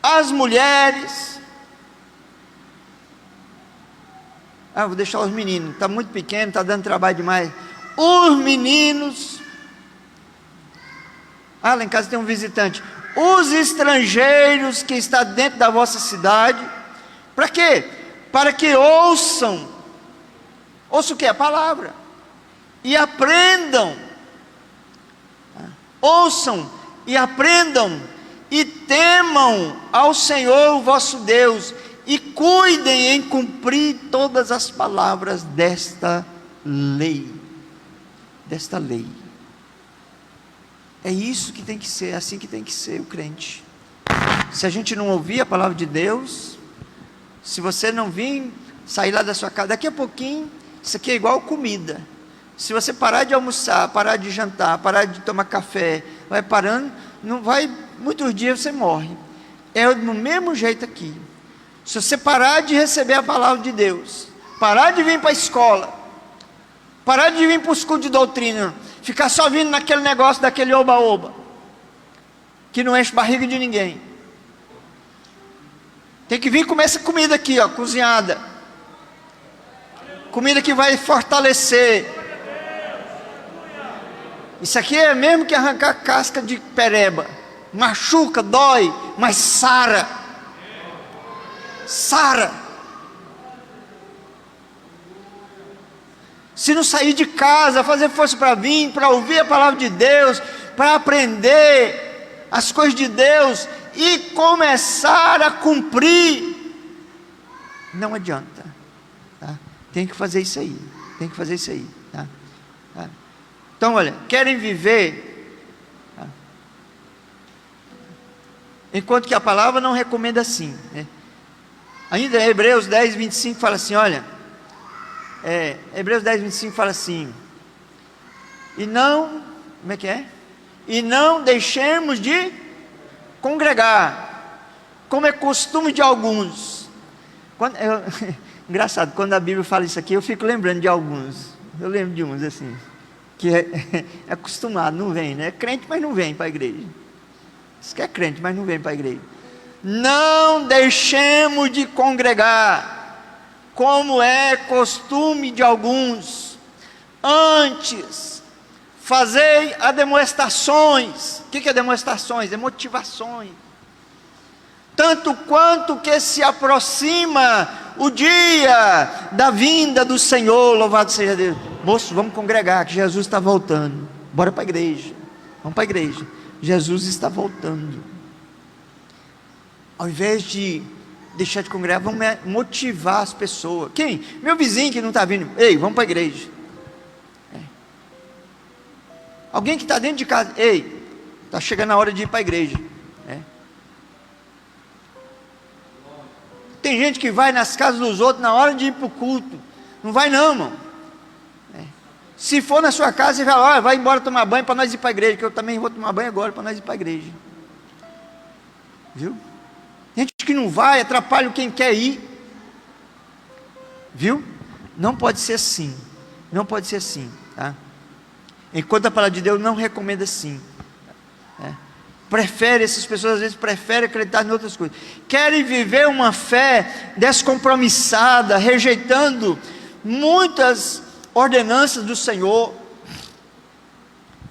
as mulheres. Vou deixar os meninos, está muito pequeno, está dando trabalho demais. Os meninos. Lá em casa tem um visitante. Os estrangeiros que estão dentro da vossa cidade. Para quê? Para que ouçam o que? A palavra. E aprendam. Ouçam e aprendam. E temam ao Senhor vosso Deus. E cuidem em cumprir todas as palavras desta lei. Desta lei. É isso que tem que ser, é assim que tem que ser o crente. Se a gente não ouvir a palavra de Deus, se você não vir, sair lá da sua casa, daqui a pouquinho, isso aqui é igual comida. Se você parar de almoçar, parar de jantar, parar de tomar café, vai parando, não vai, muitos dias você morre. É do mesmo jeito aqui. Se você parar de receber a palavra de Deus, parar de vir para a escola, parar de vir para os cultos de doutrina, ficar só vindo naquele negócio, daquele oba-oba, que não enche barriga de ninguém. Tem que vir comer essa comida aqui, ó, cozinhada. Comida que vai fortalecer. Isso aqui é mesmo que arrancar casca de pereba. Machuca, dói, mas sara. Sara. Se não sair de casa, fazer força para vir, para ouvir a palavra de Deus, para aprender as coisas de Deus e começar a cumprir, não adianta, tá? Tem que fazer isso aí, tá? Então olha, querem viver, tá? Enquanto que a palavra não recomenda assim, né? Ainda em Hebreus 10, 25 fala assim, olha, Hebreus 10, 25 fala assim, e não, como é que é? E não deixemos de congregar, como é costume de alguns. Engraçado, quando a Bíblia fala isso aqui, eu fico lembrando de alguns. Eu lembro de uns assim, que é acostumado, não vem, né? É crente, mas não vem para a igreja. Diz que é crente, mas não vem para a igreja. Não deixemos de congregar, como é costume de alguns. Antes, fazei ademoestações. O que é demonstrações? É motivações. Tanto quanto que se aproxima o dia da vinda do Senhor, louvado seja Deus. Moço, vamos congregar, que Jesus está voltando. Bora para a igreja. Vamos para a igreja. Jesus está voltando. Ao invés de deixar de congregar, vamos motivar as pessoas. Quem? Meu vizinho que não está vindo. Ei, vamos para a igreja. Alguém que está dentro de casa. Ei, está chegando a hora de ir para a igreja. Tem gente que vai nas casas dos outros na hora de ir para o culto. Não vai não, irmão. Se for na sua casa, você fala: olha, vai embora tomar banho para nós ir para a igreja, que eu também vou tomar banho agora para nós ir para a igreja. Viu? Gente que não vai, atrapalha quem quer ir. Viu? Não pode ser assim. Não pode ser assim, tá? Enquanto a palavra de Deus não recomenda assim. Essas pessoas às vezes preferem acreditar em outras coisas. Querem viver uma fé descompromissada, rejeitando muitas ordenanças do Senhor.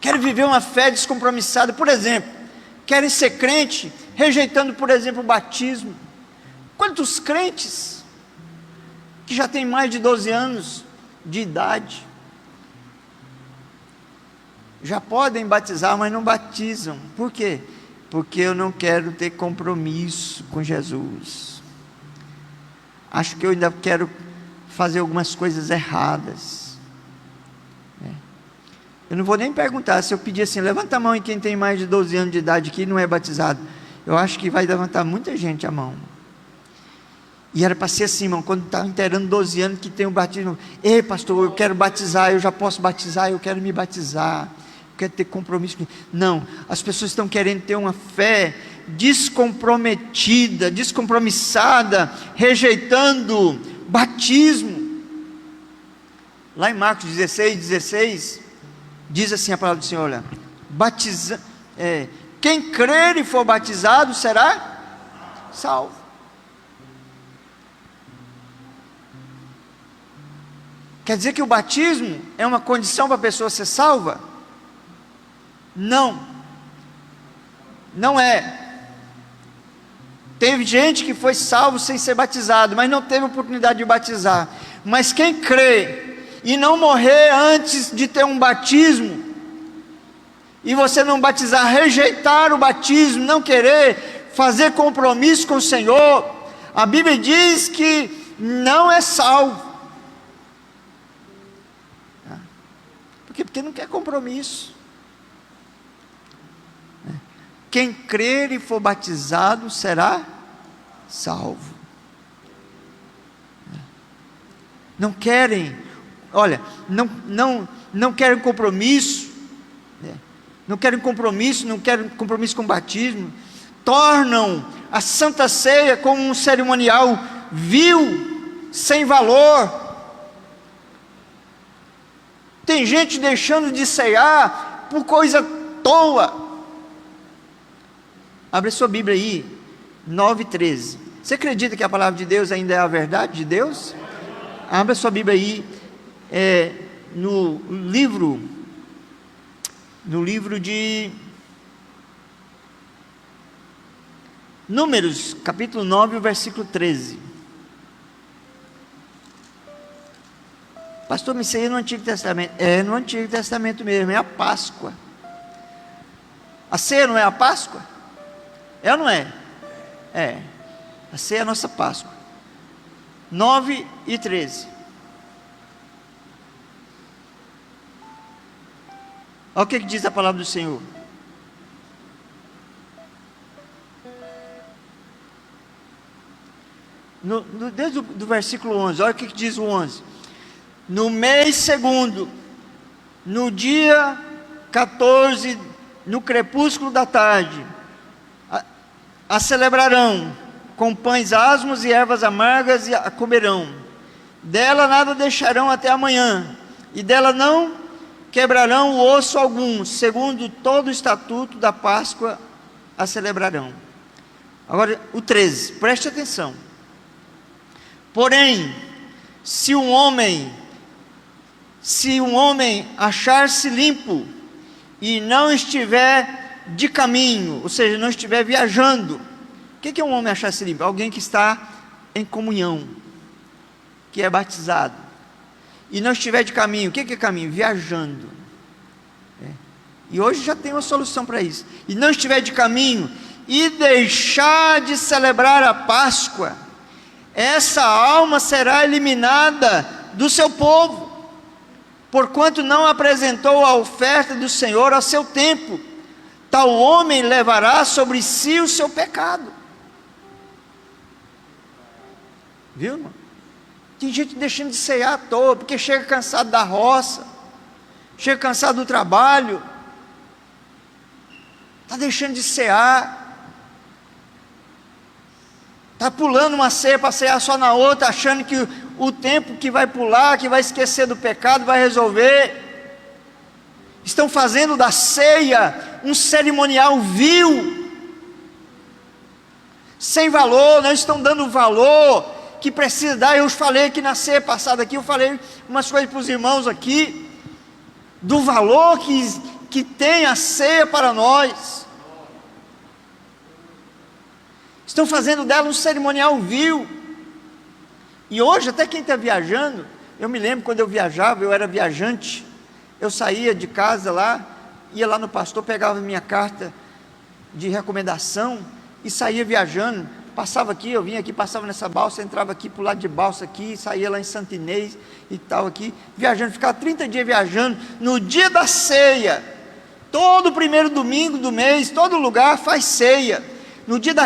Querem viver uma fé descompromissada. Por exemplo, querem ser crente, rejeitando, por exemplo, o batismo. Quantos crentes que já têm mais de 12 anos de idade já podem batizar, mas não batizam? Por quê? Porque eu não quero ter compromisso com Jesus. Acho que eu ainda quero fazer algumas coisas erradas. Eu não vou nem perguntar. Se eu pedir assim: levanta a mão, e quem tem mais de 12 anos de idade aqui não é batizado, eu acho que vai levantar muita gente a mão. E era para ser assim, irmão, quando estava inteirando 12 anos, que tem o batismo: ei, pastor, eu quero batizar, eu já posso batizar, eu quero me batizar, eu quero ter compromisso. Não, as pessoas estão querendo ter uma fé descomprometida, descompromissada, rejeitando batismo. Lá em Marcos 16, diz assim a palavra do Senhor: olha, quem crer e for batizado será salvo. Quer dizer que o batismo é uma condição para a pessoa ser salva? Não, não é. Teve gente que foi salvo sem ser batizado, mas não teve oportunidade de batizar. Mas quem crê e não morrer antes de ter um batismo, e você não batizar, rejeitar o batismo, não querer fazer compromisso com o Senhor, a Bíblia diz que não é salvo. Por quê? Porque não quer compromisso. Quem crer e for batizado será salvo. Não querem, olha, não querem compromisso, não querem compromisso com o batismo, tornam a Santa Ceia como um cerimonial vil, sem valor. Tem gente deixando de ceiar por coisa toa. Abre sua Bíblia aí, 9:13. Você acredita que a palavra de Deus ainda é a verdade de Deus? Abra sua Bíblia aí, no livro de Números, capítulo 9, versículo 13. Pastor, me sei no Antigo Testamento. É no Antigo Testamento mesmo, é a Páscoa. A ceia não é a Páscoa? É ou não é? É. A ceia é a nossa Páscoa. 9:13. Olha o que diz a palavra do Senhor. Desde o versículo 11, olha o que diz o 11. No mês segundo, no dia 14, no crepúsculo da tarde, a celebrarão com pães asmos e ervas amargas, e a comerão. Dela nada deixarão até amanhã, e dela não quebrarão o osso algum, segundo todo o estatuto da Páscoa a celebrarão. Agora o 13, preste atenção. Porém, se um homem achar-se limpo e não estiver de caminho, ou seja, não estiver viajando. O que é um homem achar-se limpo? Alguém que está em comunhão, que é batizado, e não estiver de caminho. O que é caminho? Viajando. E hoje já tem uma solução para isso. E não estiver de caminho e deixar de celebrar a Páscoa, essa alma será eliminada do seu povo, porquanto não apresentou a oferta do Senhor a seu tempo. Tal homem levará sobre si o seu pecado. Viu, irmão? Tem gente deixando de ceiar à toa, porque chega cansado da roça, chega cansado do trabalho, está deixando de cear, está pulando uma ceia para cear só na outra, achando que o tempo que vai pular, que vai esquecer do pecado, vai resolver. Estão fazendo da ceia um cerimonial vil, sem valor, não estão dando o valor que precisa dar. Eu falei que na ceia passada aqui, eu falei umas coisas para os irmãos aqui, do valor que tem a ceia para nós. Estão fazendo dela um cerimonial vil. E hoje, até quem está viajando, eu me lembro quando eu viajava, eu era viajante, eu saía de casa lá, ia lá no pastor, pegava minha carta de recomendação e saía viajando, passava aqui, eu vinha aqui, passava nessa balsa, entrava aqui para o lado de balsa aqui, saía lá em Santo Inês e tal aqui, viajando, ficava 30 dias viajando. No dia da ceia, todo primeiro domingo do mês, todo lugar faz ceia. No dia da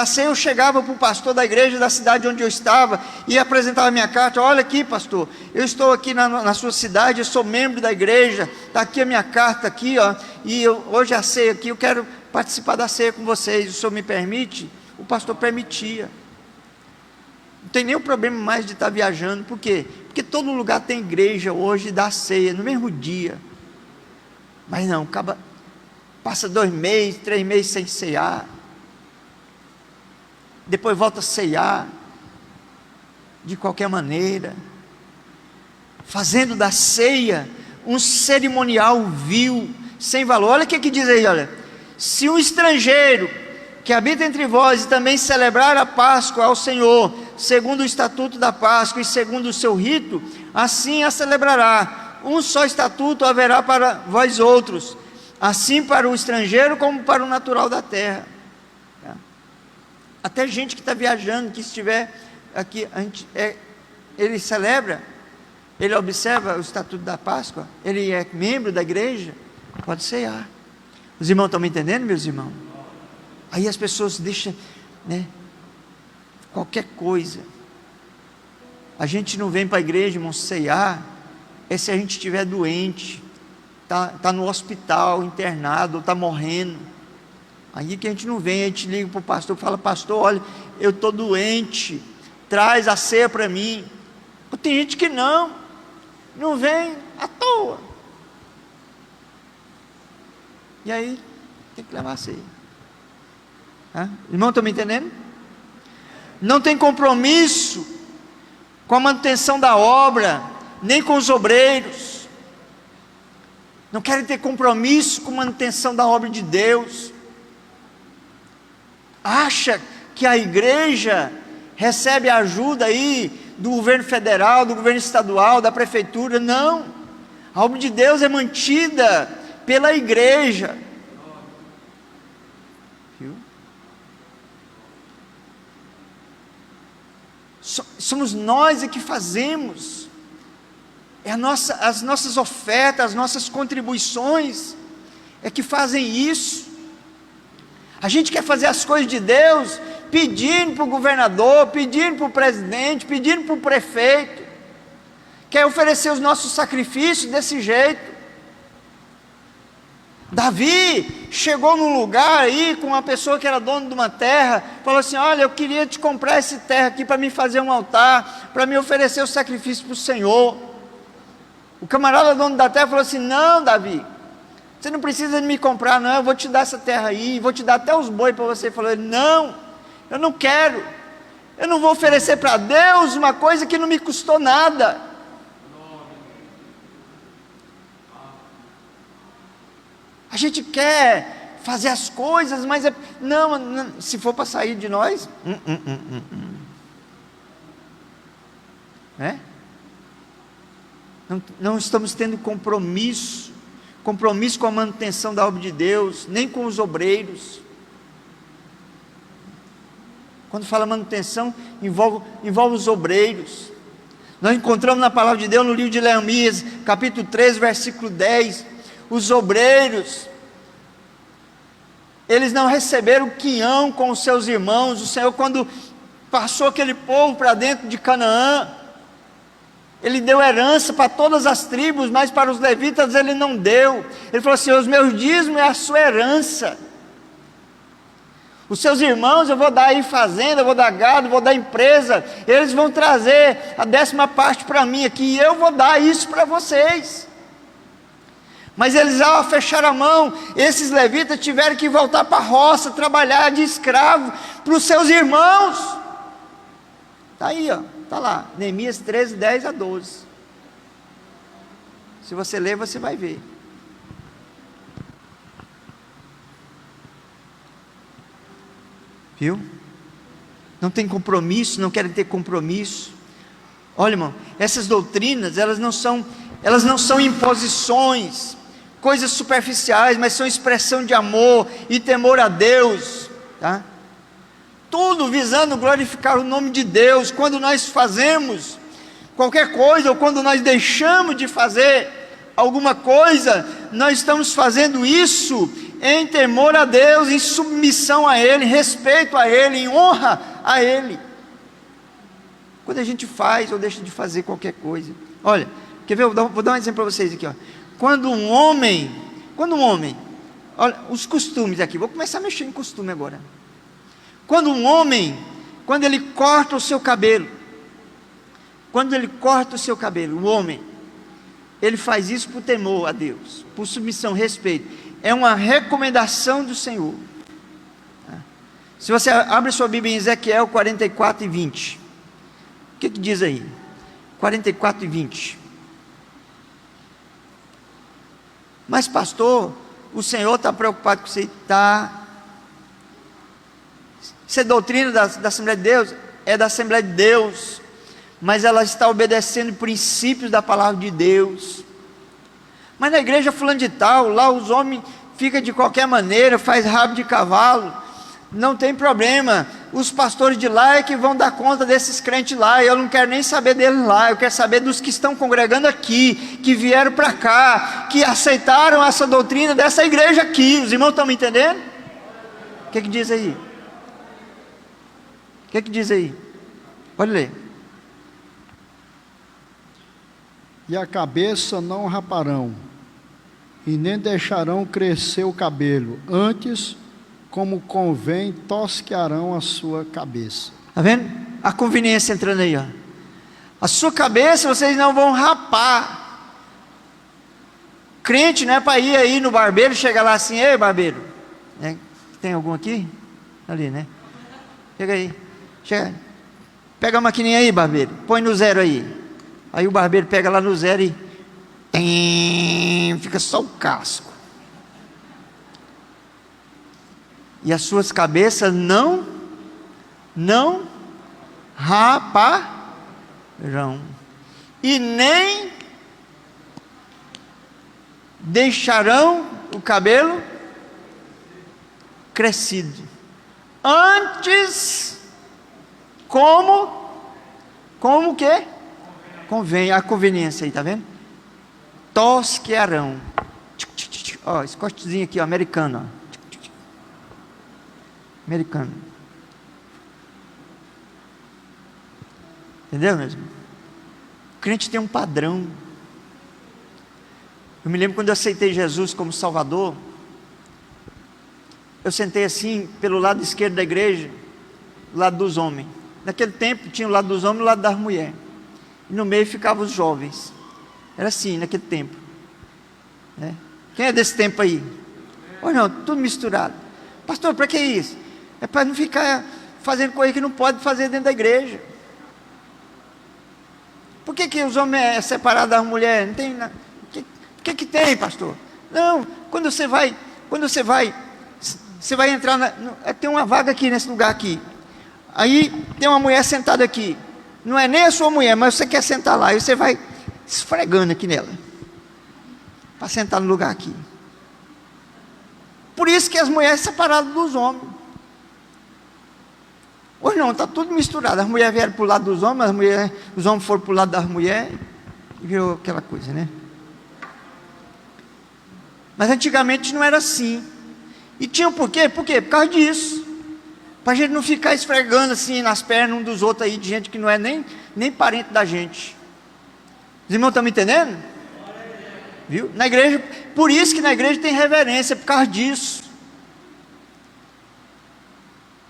ceia eu chegava para o pastor da igreja da cidade onde eu estava e apresentava a minha carta. Olha aqui, pastor, eu estou aqui na sua cidade, eu sou membro da igreja, está aqui a minha carta aqui, ó, e hoje a ceia aqui, eu quero participar da ceia com vocês, o senhor me permite? O pastor permitia. Não tem nenhum problema mais de estar viajando. Por quê? Porque todo lugar tem igreja hoje e dá ceia no mesmo dia. Mas não, passa 2 meses, 3 meses sem ceiar, depois volta a ceiar de qualquer maneira, fazendo da ceia um cerimonial vil, sem valor. Olha o que diz aí, olha: se um estrangeiro que habita entre vós e também celebrar a Páscoa ao Senhor, segundo o estatuto da Páscoa e segundo o seu rito, assim a celebrará. Um só estatuto haverá para vós outros, assim para o estrangeiro como para o natural da terra. Até gente que está viajando, que estiver aqui, ele celebra, ele observa o estatuto da Páscoa, ele é membro da igreja, pode ceiar. Os irmãos estão me entendendo, meus irmãos? Aí as pessoas deixam, né, qualquer coisa. A gente não vem para a igreja, irmão, ceiar, é se a gente estiver doente, está no hospital, internado, ou está morrendo. Aí que a gente não vem, a gente liga para o pastor e fala: pastor, olha, eu estou doente, traz a ceia para mim. Tem gente que não vem à toa. E aí, tem que levar a ceia. Irmão, estão me entendendo? Não tem compromisso com a manutenção da obra, nem com os obreiros. Não querem ter compromisso com a manutenção da obra de Deus. Acha que a igreja recebe ajuda aí do governo federal, do governo estadual, da prefeitura? Não, a obra de Deus é mantida pela igreja. Viu? Somos nós que fazemos, as nossas ofertas, as nossas contribuições é que fazem isso. A gente quer fazer as coisas de Deus pedindo para o governador, pedindo para o presidente, pedindo para o prefeito, quer oferecer os nossos sacrifícios desse jeito. Davi chegou num lugar aí com uma pessoa que era dono de uma terra, falou assim: olha, eu queria te comprar essa terra aqui para me fazer um altar, para me oferecer o sacrifício para o Senhor. O camarada dono da terra falou assim: não, Davi, você não precisa de me comprar, não, eu vou te dar essa terra aí, vou te dar até os bois para você. Ele falou: não, eu não quero, eu não vou oferecer para Deus uma coisa que não me custou nada. A gente quer fazer as coisas, mas não, se for para sair de nós, né? Não estamos tendo compromisso com a manutenção da obra de Deus, nem com os obreiros. Quando fala manutenção, envolve os obreiros. Nós encontramos na palavra de Deus no livro de Neemias, capítulo 13, versículo 10, os obreiros, eles não receberam quinhão com os seus irmãos. O Senhor, quando passou aquele povo para dentro de Canaã, Ele deu herança para todas as tribos, mas para os levitas ele não deu. Ele falou assim: os meus dízimos é a sua herança. Os seus irmãos eu vou dar aí fazenda, eu vou dar gado, vou dar empresa. Eles vão trazer a 10ª parte para mim aqui, e eu vou dar isso para vocês. Mas eles, ao fechar a mão, esses levitas tiveram que voltar para a roça, trabalhar de escravo para os seus irmãos. Está aí, ó, está lá, Neemias 13, 10 a 12. Se você ler, você vai ver. Viu? Não tem compromisso, não querem ter compromisso. Olha, irmão, essas doutrinas, elas não são imposições, coisas superficiais, mas são expressão de amor e temor a Deus, tá? Tudo visando glorificar o nome de Deus. Quando nós fazemos qualquer coisa, ou quando nós deixamos de fazer alguma coisa, nós estamos fazendo isso em temor a Deus, em submissão a Ele, em respeito a Ele, em honra a Ele. Quando a gente faz ou deixa de fazer qualquer coisa, olha, quer ver? Vou dar um exemplo para vocês aqui, ó. Quando um homem, olha, os costumes aqui, vou começar a mexer em costume agora. Quando um homem, quando ele corta o seu cabelo, o homem, ele faz isso por temor a Deus, por submissão, respeito. É uma recomendação do Senhor. Se você abre sua Bíblia em Ezequiel 44 e 20, o que diz aí? 44 e 20. Mas pastor, o Senhor está preocupado com você? Está. Isso é doutrina da Assembleia de Deus? É da Assembleia de Deus, mas ela está obedecendo princípios da palavra de Deus. Mas na igreja fulano de tal, lá os homens ficam de qualquer maneira, faz rabo de cavalo, não tem problema, os pastores de lá é que vão dar conta desses crentes lá, eu não quero nem saber deles lá, eu quero saber dos que estão congregando aqui, que vieram para cá, que aceitaram essa doutrina dessa igreja aqui. Os irmãos estão me entendendo? O que diz aí? O que diz aí? Pode ler. E a cabeça não raparão, e nem deixarão crescer o cabelo, antes, como convém, tosquearão a sua cabeça. Está vendo? A conveniência entrando aí, ó. A sua cabeça vocês não vão rapar. Crente não é para ir aí no barbeiro, chegar lá assim: ei barbeiro, tem algum aqui? Ali, né? Chega aí, chega. Pega a maquininha aí, barbeiro, põe no 0 aí. Aí o barbeiro pega lá no 0 e fica só o casco. E as suas cabeças não raparão, e nem deixarão o cabelo crescido. Antes, como que? Convém, a conveniência aí, tá vendo? Tosquearão. Ó, esse cortezinho aqui, ó, americano, ó. Americano. Entendeu mesmo? O crente tem um padrão. Eu me lembro quando eu aceitei Jesus como Salvador, eu sentei assim, pelo lado esquerdo da igreja, do lado dos homens. Naquele tempo tinha o lado dos homens e o lado das mulheres. E no meio ficavam os jovens. Era assim, naquele tempo. Quem é desse tempo aí? Ou não, tudo misturado. Pastor, para que isso? É para não ficar fazendo coisa que não pode fazer dentro da igreja. Por que os homens são separados das mulheres? Não tem nada. O que tem, pastor? Não, quando você vai entrar, tem uma vaga aqui nesse lugar aqui. Aí tem uma mulher sentada aqui. Não é nem a sua mulher, mas você quer sentar lá. Aí você vai esfregando aqui nela, para sentar no lugar aqui. Por isso que as mulheres são separadas dos homens. Hoje não, está tudo misturado. As mulheres vieram para o lado dos homens, os homens foram para o lado das mulheres, e virou aquela coisa, né? Mas antigamente não era assim. E tinha por quê? Por quê? Por causa disso. Para a gente não ficar esfregando assim nas pernas um dos outros aí, de gente que não é nem parente da gente. Os irmãos estão me entendendo? Viu? Na igreja, por isso que na igreja tem reverência, por causa disso.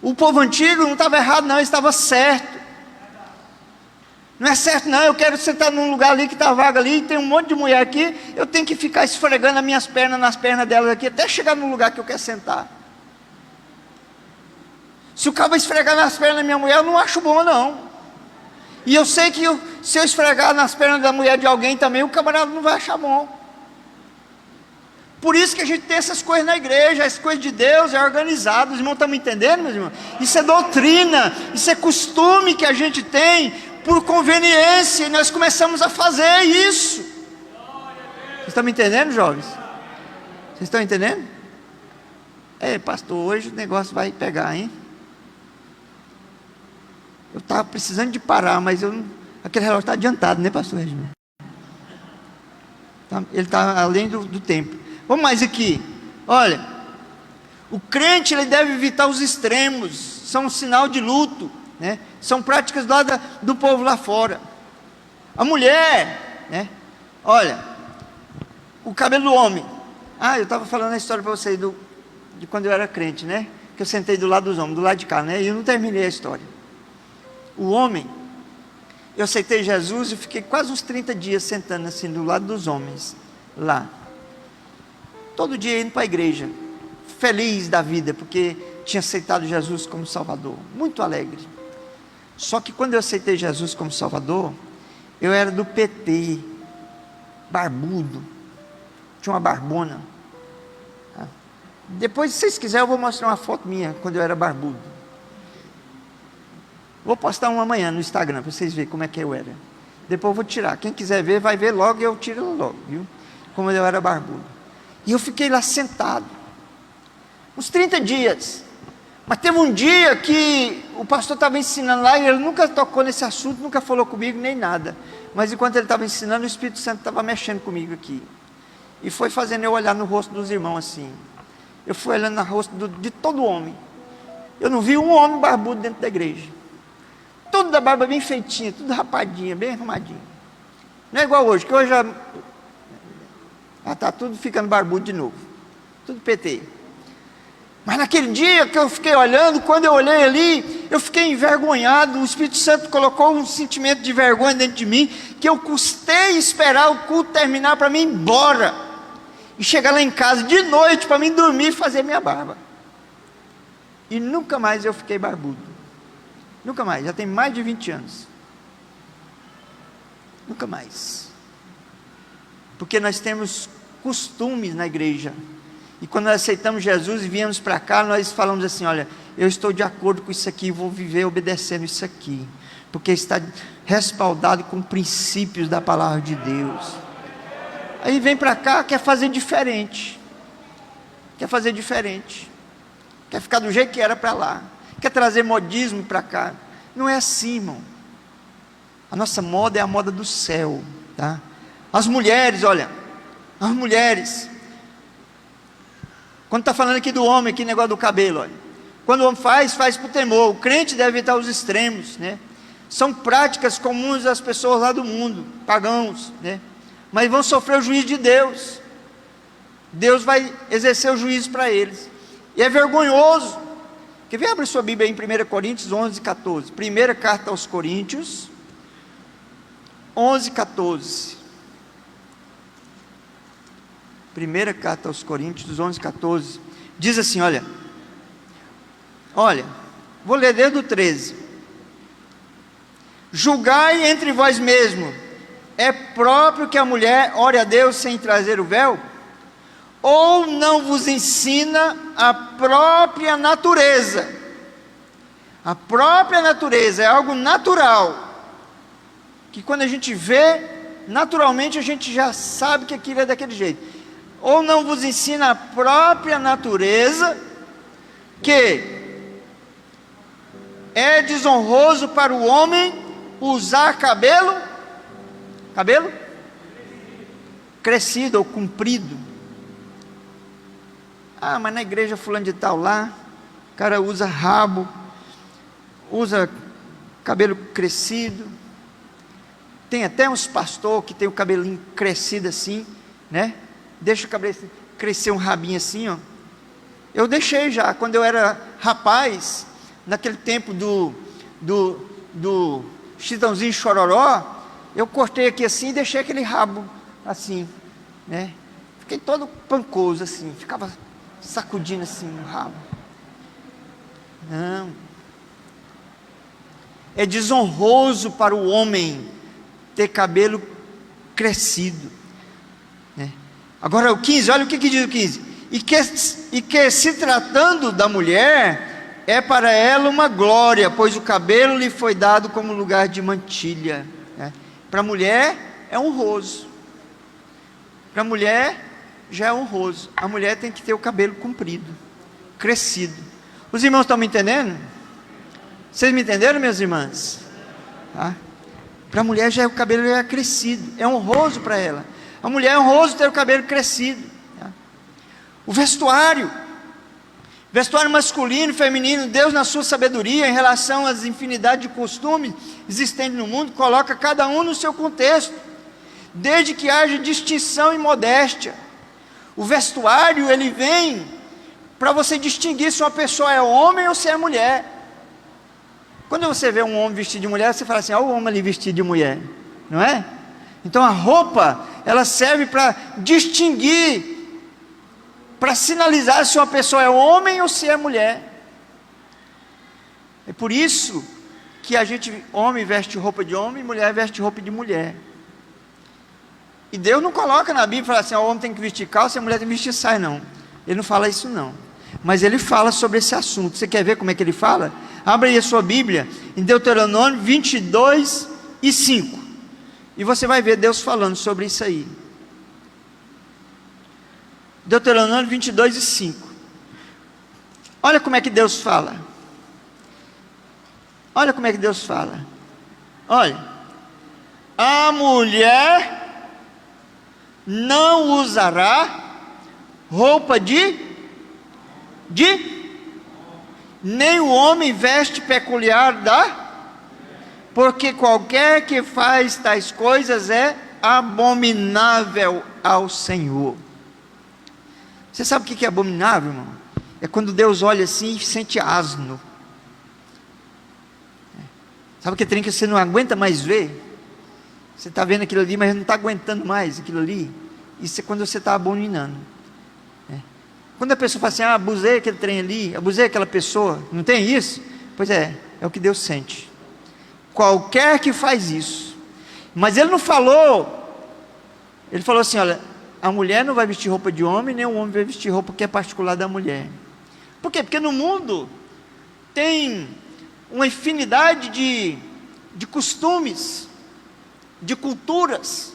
O povo antigo não estava errado não, estava certo. Não é certo não, eu quero sentar num lugar ali que está vaga ali, e tem um monte de mulher aqui, eu tenho que ficar esfregando as minhas pernas nas pernas delas aqui, até chegar no lugar que eu quero sentar. Se o cara esfregar nas pernas da minha mulher, eu não acho bom não. E eu sei que se eu esfregar nas pernas da mulher de alguém também, o camarada não vai achar bom. Por isso que a gente tem essas coisas na igreja, as coisas de Deus é organizado. Os irmãos estão me entendendo, meus irmãos? Isso é doutrina, isso é costume que a gente tem, por conveniência, e nós começamos a fazer isso. Vocês estão me entendendo, jovens? Vocês estão entendendo? Pastor, hoje o negócio vai pegar, hein? Eu estava precisando de parar, mas aquele relógio está adiantado, né, pastor Regina? Ele está além do tempo. Vamos mais aqui. Olha, o crente ele deve evitar os extremos. São um sinal de luto, né? São práticas lá do povo lá fora. A mulher, né? Olha, o cabelo do homem. Eu estava falando a história para vocês de quando eu era crente, né? Que eu sentei do lado dos homens, do lado de cá, né? E eu não terminei a história. O homem, eu aceitei Jesus e fiquei quase uns 30 dias sentando assim do lado dos homens lá. Todo dia indo para a igreja, feliz da vida, porque tinha aceitado Jesus como Salvador, muito alegre. Só que quando eu aceitei Jesus como Salvador, eu era do PT, barbudo, tinha uma barbona. Depois, se vocês quiserem, eu vou mostrar uma foto minha, quando eu era barbudo. Vou postar uma amanhã no Instagram, para vocês verem como é que eu era. Depois eu vou tirar, quem quiser ver, vai ver logo, e eu tiro logo, viu? Como eu era barbudo. E eu fiquei lá sentado, uns 30 dias, mas teve um dia que o pastor estava ensinando lá, e ele nunca tocou nesse assunto, nunca falou comigo, nem nada, mas enquanto ele estava ensinando, o Espírito Santo estava mexendo comigo aqui, e foi fazendo eu olhar no rosto dos irmãos assim, eu fui olhando no rosto de todo homem, eu não vi um homem barbudo dentro da igreja, tudo da barba bem feitinha, tudo rapadinha, bem arrumadinho, não é igual hoje, que hoje está tudo ficando barbudo de novo, tudo PT. Mas naquele dia que eu fiquei olhando, quando eu olhei ali, eu fiquei envergonhado. O Espírito Santo colocou um sentimento de vergonha dentro de mim, que eu custei esperar o culto terminar para mim ir embora e chegar lá em casa de noite para mim dormir e fazer minha barba. E nunca mais eu fiquei barbudo, nunca mais, já tem mais de 20 anos, nunca mais. Porque nós temos costumes na igreja, e quando nós aceitamos Jesus e viemos para cá, nós falamos assim, olha, eu estou de acordo com isso aqui, vou viver obedecendo isso aqui, porque está respaldado com princípios da palavra de Deus. Aí vem para cá, quer fazer diferente, quer ficar do jeito que era para lá, quer trazer modismo para cá. Não é assim, irmão. A nossa moda é a moda do céu, tá? As mulheres, olha, as mulheres, quando está falando aqui do homem, aqui negócio do cabelo, olha, quando o homem faz por temor. O crente deve evitar os extremos, né? São práticas comuns das pessoas lá do mundo, pagãos, né? Mas vão sofrer o juízo de Deus. Deus vai exercer o juízo para eles, e é vergonhoso. Quer ver? Abre sua Bíblia em 1 Coríntios 11, 14, primeira carta aos Coríntios 11, 14. Primeira carta aos Coríntios 11, 14, diz assim, olha, vou ler desde o 13, julgai entre vós mesmos, é próprio que a mulher ore a Deus sem trazer o véu? Ou não vos ensina a própria natureza? A própria natureza é algo natural, que quando a gente vê, naturalmente a gente já sabe que aquilo é daquele jeito. Ou não vos ensina a própria natureza, que é desonroso para o homem usar cabelo crescido ou comprido. Mas na igreja fulano de tal lá, o cara usa rabo, usa cabelo crescido. Tem até uns pastores que tem o cabelinho crescido assim, né? Deixa o cabelo crescer um rabinho assim, ó. Eu deixei já, quando eu era rapaz, naquele tempo do Chitãozinho Chororó, eu cortei aqui assim e deixei aquele rabo assim, né? Fiquei todo pancoso assim, ficava sacudindo assim o rabo. Não. É desonroso para o homem ter cabelo crescido, né? Agora o 15, olha o que diz o 15: e que se tratando da mulher, é para ela uma glória, pois o cabelo lhe foi dado como lugar de mantilha, né? Para a mulher é honroso, para a mulher já é honroso, a mulher tem que ter o cabelo comprido, crescido. Os irmãos estão me entendendo? Vocês me entenderam, minhas irmãs? Tá? Para a mulher já o cabelo é crescido, é honroso para ela. A mulher é honroso ter o cabelo crescido. Tá? O vestuário masculino e feminino, Deus na sua sabedoria, em relação às infinidades de costumes existentes no mundo, coloca cada um no seu contexto, desde que haja distinção e modéstia. O vestuário, ele vem para você distinguir se uma pessoa é homem ou se é mulher. Quando você vê um homem vestido de mulher, você fala assim: olha o homem ali vestido de mulher, não é? Então a roupa, ela serve para distinguir, para sinalizar se uma pessoa é homem ou se é mulher. É por isso que homem veste roupa de homem, mulher veste roupa de mulher. E Deus não coloca na Bíblia e fala assim: o homem tem que vestir calça e a mulher tem que vestir saia, não. Ele não fala isso não. Mas ele fala sobre esse assunto. Você quer ver como é que ele fala? Abra aí a sua Bíblia em Deuteronômio 22 e 5. E você vai ver Deus falando sobre isso aí. Deuteronômio 22 e 5. Olha como é que Deus fala. Olha como é que Deus fala. Olha. A mulher não usará roupa nem o homem veste peculiar porque qualquer que faz tais coisas é abominável ao Senhor. Você sabe o que é abominável, irmão? É quando Deus olha assim e sente asno. Sabe que trem que você não aguenta mais ver? Você está vendo aquilo ali, mas não está aguentando mais aquilo ali. Isso é quando você está abominando. Quando a pessoa fala assim: abusei aquele trem ali, abusei aquela pessoa, não tem isso? Pois é o que Deus sente. Qualquer que faz isso. Mas ele não falou, ele falou assim: olha, a mulher não vai vestir roupa de homem, nem o homem vai vestir roupa que é particular da mulher. Por quê? Porque no mundo tem uma infinidade de costumes, de culturas.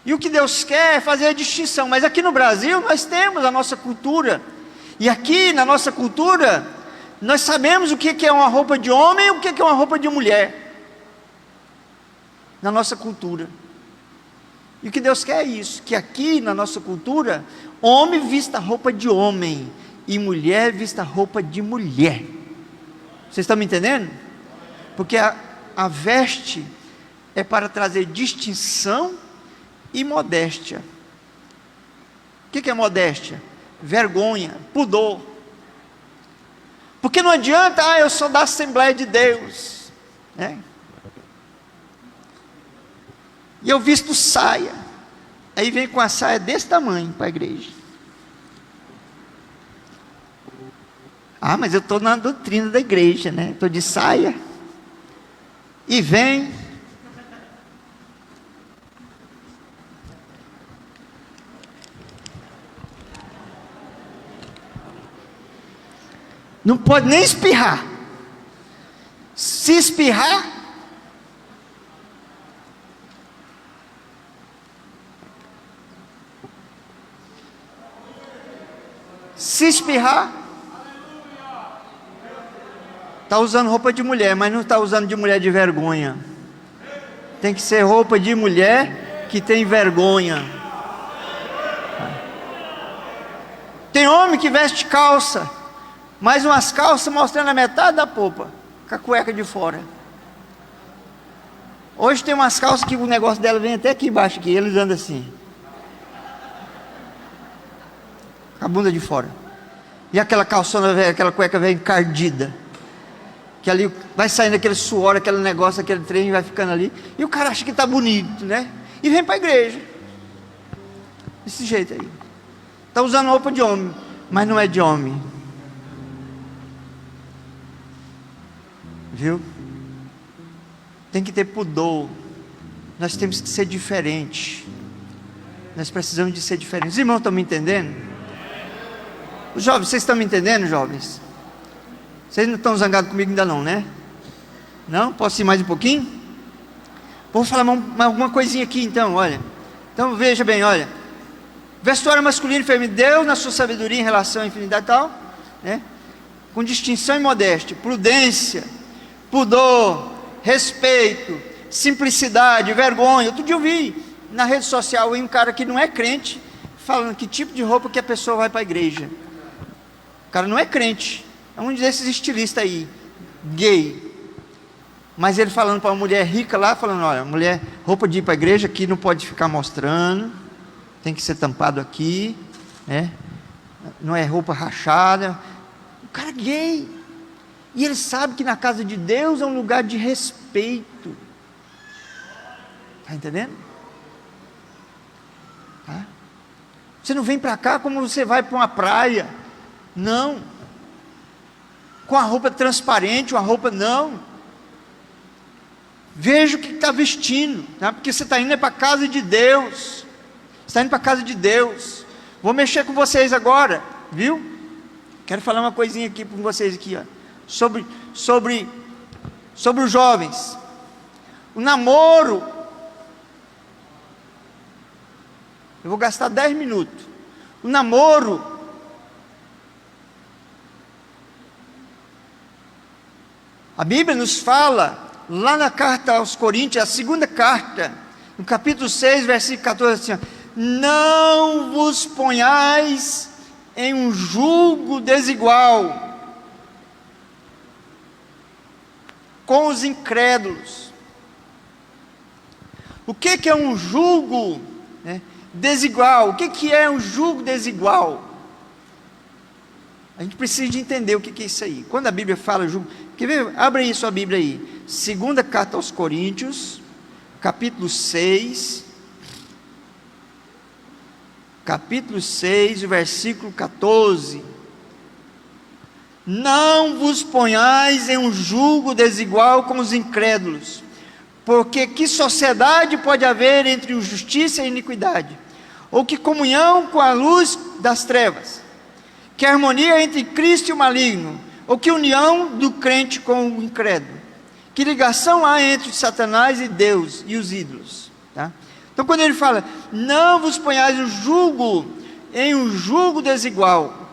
E o que Deus quer é fazer a distinção. Mas aqui no Brasil nós temos a nossa cultura. E aqui na nossa cultura nós sabemos o que é uma roupa de homem e o que é uma roupa de mulher. Na nossa cultura. E o que Deus quer é isso, que aqui na nossa cultura, homem vista roupa de homem e mulher vista roupa de mulher. Vocês estão me entendendo? Porque a veste é para trazer distinção e modéstia. O que é modéstia? Vergonha, pudor. Porque não adianta: eu sou da Assembleia de Deus, né? E eu visto saia, aí vem com a saia desse tamanho para a igreja. Mas eu estou na doutrina da igreja, né? Estou de saia. E vem. Não pode nem espirrar. Se espirrar, está usando roupa de mulher, mas não está usando de mulher de vergonha. Tem que ser roupa de mulher que tem vergonha. Tem homem que veste calça, mais umas calças mostrando a metade da polpa, com a cueca de fora. Hoje tem umas calças que o negócio dela vem até aqui embaixo, aqui, eles andam assim, com a bunda de fora. E aquela calçona velha, aquela cueca velha encardida, que ali vai saindo aquele suor, aquele negócio, aquele trem, vai ficando ali, e o cara acha que está bonito, né? E vem para a igreja, desse jeito aí. Está usando roupa de homem, mas não é de homem. Viu? Tem que ter pudor. Nós temos que ser diferentes. Nós precisamos de ser diferentes. Os irmãos estão me entendendo? Os jovens, vocês estão me entendendo, jovens? Vocês não estão zangados comigo ainda não, né? Não? Posso ir mais um pouquinho? Vou falar alguma coisinha aqui então, olha. Então veja bem, olha. Vestuário masculino e feminino, Deus na sua sabedoria em relação à infinidade e tal, né? Com distinção e modéstia, prudência, pudor, respeito, simplicidade, vergonha. Outro dia eu vi na rede social um cara que não é crente, falando que tipo de roupa que a pessoa vai para a igreja. O cara não é crente, é um desses estilistas aí, gay. Mas ele falando para uma mulher rica lá, falando, olha, mulher, roupa de ir para a igreja aqui não pode ficar mostrando, tem que ser tampado aqui, né? Não é roupa rachada. O cara é gay. E ele sabe que na casa de Deus é um lugar de respeito. Está entendendo? Tá? Você não vem para cá como você vai para uma praia. Não. Com a roupa transparente, uma roupa não. Veja o que está vestindo, tá? Porque você está indo para a casa de Deus. Está indo para a casa de Deus. Vou mexer com vocês agora, viu? Quero falar uma coisinha aqui com vocês aqui, ó. Sobre os jovens. O namoro. Eu vou gastar 10 minutos. O namoro. A Bíblia nos fala, lá na carta aos Coríntios, a segunda carta, no capítulo 6, versículo 14, assim, ó, não vos ponhais em um jugo desigual com os incrédulos. O que é um jugo, né, desigual? O que é um jugo desigual? A gente precisa de entender o que é isso aí. Quando a Bíblia fala jugo, quer ver? Abre aí sua Bíblia aí. Segunda carta aos Coríntios, capítulo 6, versículo 14. Não vos ponhais em um jugo desigual com os incrédulos, porque que sociedade pode haver entre justiça e iniquidade? Ou que comunhão com a luz das trevas? Que harmonia entre Cristo e o maligno? Ou que união do crente com o incrédulo? Que ligação há entre Satanás e Deus e os ídolos? Tá? Então quando ele fala, não vos ponhais em um jugo desigual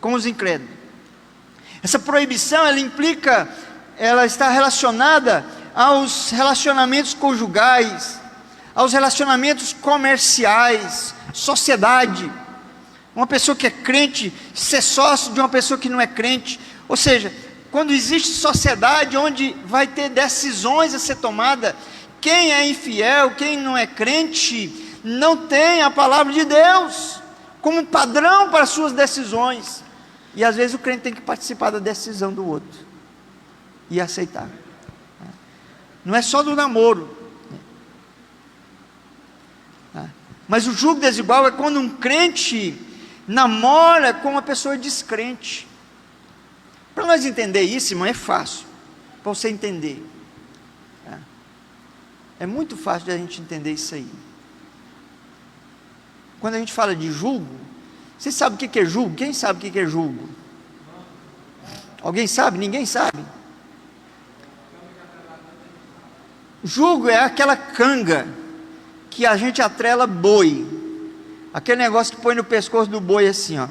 com os incrédulos. Essa proibição, ela está relacionada aos relacionamentos conjugais, aos relacionamentos comerciais, sociedade. Uma pessoa que é crente, ser sócio de uma pessoa que não é crente. Ou seja, quando existe sociedade onde vai ter decisões a ser tomada, quem é infiel, quem não é crente, não tem a palavra de Deus como padrão para suas decisões. E às vezes o crente tem que participar da decisão do outro e aceitar. Não é só do namoro, mas o jugo desigual é quando um crente namora com uma pessoa descrente. Para nós entender isso, irmão, é fácil para você entender. É muito fácil de a gente entender isso aí. Quando a gente fala de jugo, você sabe o que é jugo? Quem sabe o que é jugo? Alguém sabe? Ninguém sabe. Jugo é aquela canga que a gente atrela boi. Aquele negócio que põe no pescoço do boi assim, ó.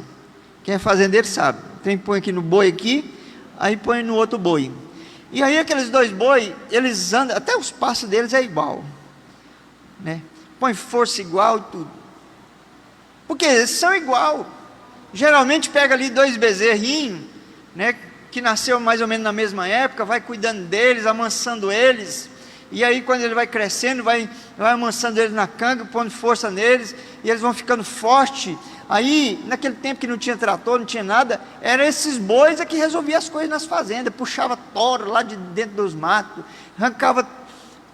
Quem é fazendeiro sabe. Tem que pôr aqui no boi aqui, aí põe no outro boi. E aí aqueles dois boi, eles andam, até os passos deles é igual, né? Põe força igual e tudo. Porque eles são igual. Geralmente pega ali dois bezerrinhos, né, que nasceu mais ou menos na mesma época, vai cuidando deles, amansando eles, e aí quando ele vai crescendo, vai amansando eles na canga, pondo força neles, e eles vão ficando fortes. Aí, naquele tempo que não tinha trator, não tinha nada, eram esses bois que resolviam as coisas nas fazendas, puxava tora lá de dentro dos matos, arrancava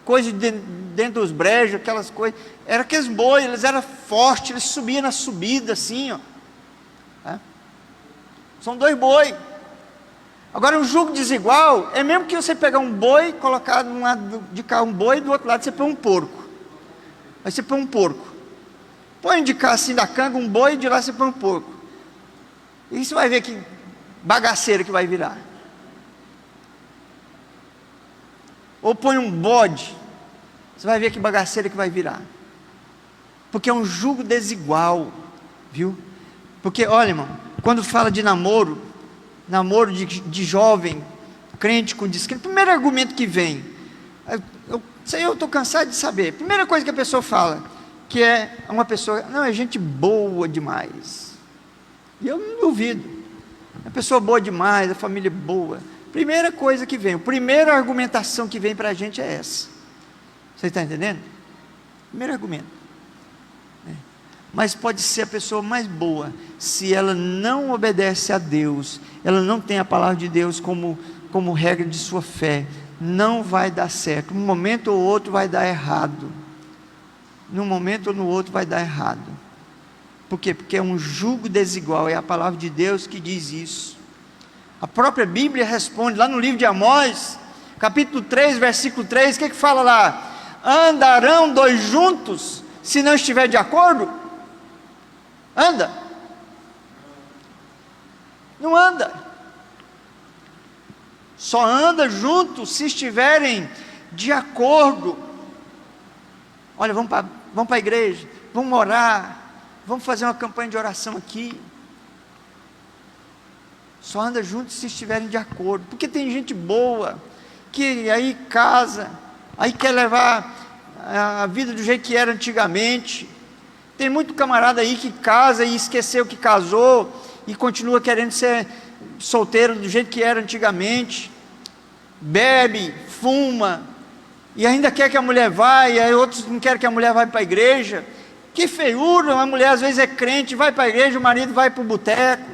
coisas de dentro dos brejos, aquelas coisas. Era aqueles bois, eles eram fortes, eles subiam na subida assim, ó. São 2 boi. Agora, um jugo desigual é mesmo que você pegar um boi, colocar de um lado de cá um boi, do outro lado você põe um porco. Aí você põe um porco. Põe de cá assim da canga um boi, e de lá você põe um porco. E você vai ver que bagaceira que vai virar. Ou põe um bode, você vai ver que bagaceira que vai virar. Porque é um jugo desigual, viu? Porque, olha, irmão, quando fala de namoro de jovem, crente com descrente, o primeiro argumento que vem, isso aí eu estou cansado de saber. Primeira coisa que a pessoa fala, que é uma pessoa, não, é gente boa demais. E eu não duvido. A pessoa boa demais, a família boa. Primeira coisa que vem, a primeira argumentação que vem para a gente é essa. Você está entendendo? Primeiro argumento. Mas pode ser a pessoa mais boa, se ela não obedece a Deus, ela não tem a palavra de Deus como regra de sua fé, não vai dar certo. Um momento ou outro vai dar errado. Num momento ou no outro vai dar errado. Por quê? Porque é um jugo desigual, é a palavra de Deus que diz isso. A própria Bíblia responde, lá no livro de Amós, capítulo 3, versículo 3, o que fala lá? Andarão 2 juntos, se não estiver de acordo? Anda? Não anda. Só anda junto se estiverem de acordo. Olha, vamos para a igreja, vamos orar, vamos fazer uma campanha de oração aqui. Só anda junto se estiverem de acordo, porque tem gente boa, que aí casa, aí quer levar a vida do jeito que era antigamente. Tem muito camarada aí que casa e esqueceu que casou, e continua querendo ser solteiro do jeito que era antigamente, bebe, fuma, e ainda quer que a mulher vá, e aí outros não querem que a mulher vá para a igreja. Que feiura, uma mulher às vezes é crente, vai para a igreja, o marido vai para o boteco.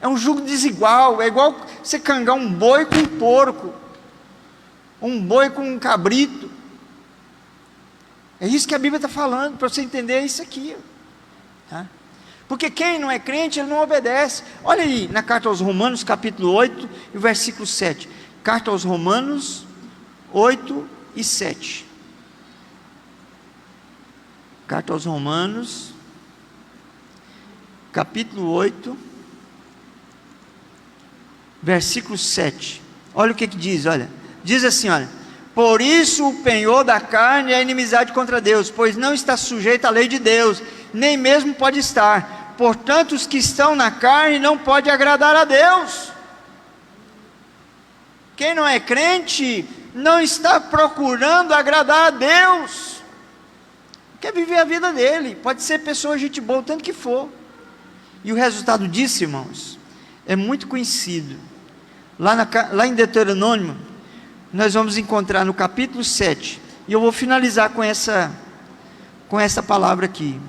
É um jugo desigual, é igual você cangar um boi com um porco, um boi com um cabrito. É isso que a Bíblia está falando, para você entender isso aqui. Tá? Porque quem não é crente, ele não obedece. Olha aí, na carta aos Romanos, capítulo 8, e o versículo 7. Carta aos Romanos 8 e 7. Carta aos Romanos, capítulo 8, versículo 7. Olha o que diz, olha. Diz assim, olha. Por isso o penhor da carne é a inimizade contra Deus, pois não está sujeito à lei de Deus, nem mesmo pode estar. Portanto, os que estão na carne não podem agradar a Deus. Quem não é crente não está procurando agradar a Deus, quer viver a vida dele. Pode ser pessoa gente boa, tanto que for. E o resultado disso, irmãos, é muito conhecido. Lá em Deuteronômio, nós vamos encontrar no capítulo 7, e eu vou finalizar com essa palavra aqui.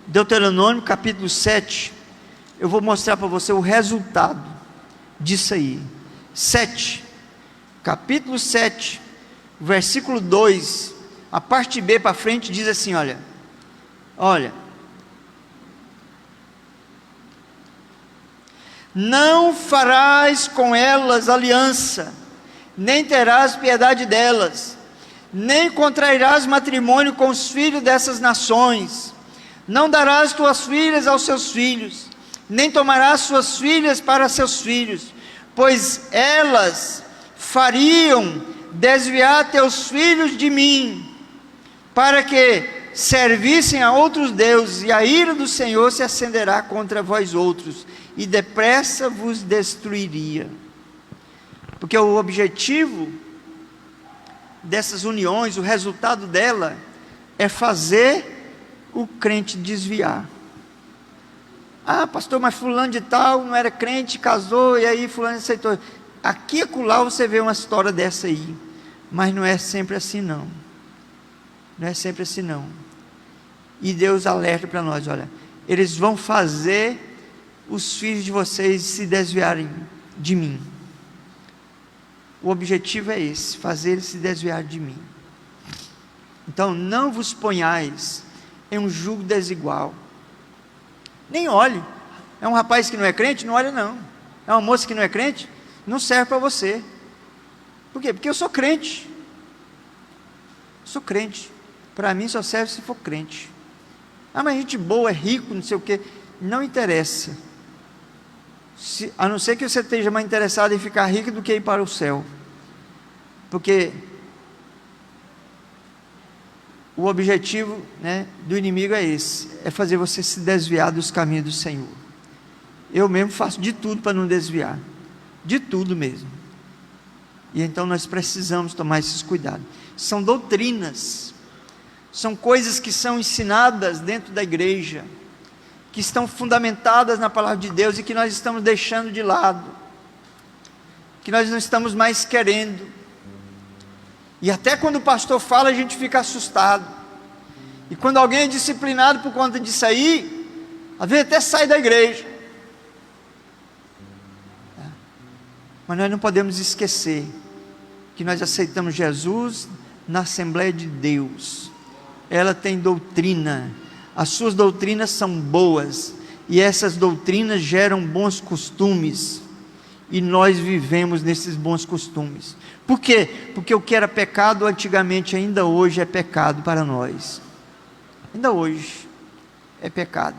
Deuteronômio capítulo 7, eu vou mostrar para você o resultado disso aí. 7, capítulo 7, versículo 2, a parte B para frente diz assim, olha, não farás com elas aliança, nem terás piedade delas, nem contrairás matrimônio com os filhos dessas nações, não darás tuas filhas aos seus filhos, nem tomarás suas filhas para seus filhos, pois elas fariam desviar teus filhos de mim, para que servissem a outros deuses, e a ira do Senhor se acenderá contra vós outros, e depressa vos destruiria. Porque o objetivo dessas uniões, o resultado dela, é fazer o crente desviar. Ah, pastor, mas fulano de tal não era crente, casou, e aí fulano aceitou. Aqui e acolá você vê uma história dessa aí, mas não é sempre assim não. Não é sempre assim não. E Deus alerta para nós, olha, eles vão fazer os filhos de vocês se desviarem de mim. O objetivo é esse, fazer eles se desviarem de mim. Então não vos ponhais em um jugo desigual. Nem olhe. É um rapaz que não é crente? Não olha não. É uma moça que não é crente? Não serve para você. Por quê? Porque eu sou crente. Sou crente. Para mim só serve se for crente. Ah, mas gente boa, é rico, não sei o quê. Não interessa. A não ser que você esteja mais interessado em ficar rico do que ir para o céu. Porque o objetivo, né, do inimigo é esse. É fazer você se desviar dos caminhos do Senhor. Eu mesmo faço de tudo para não desviar. De tudo mesmo. E então nós precisamos tomar esses cuidados. São doutrinas. São coisas que são ensinadas dentro da igreja, que estão fundamentadas na palavra de Deus e que nós estamos deixando de lado, que nós não estamos mais querendo. E até quando o pastor fala, a gente fica assustado. E quando alguém é disciplinado por conta disso aí, às vezes até sai da igreja. Mas nós não podemos esquecer que nós aceitamos Jesus na Assembleia de Deus. Ela tem doutrina, as suas doutrinas são boas, e essas doutrinas geram bons costumes, e nós vivemos nesses bons costumes. Por quê? Porque o que era pecado antigamente, ainda hoje é pecado para nós. Ainda hoje é pecado.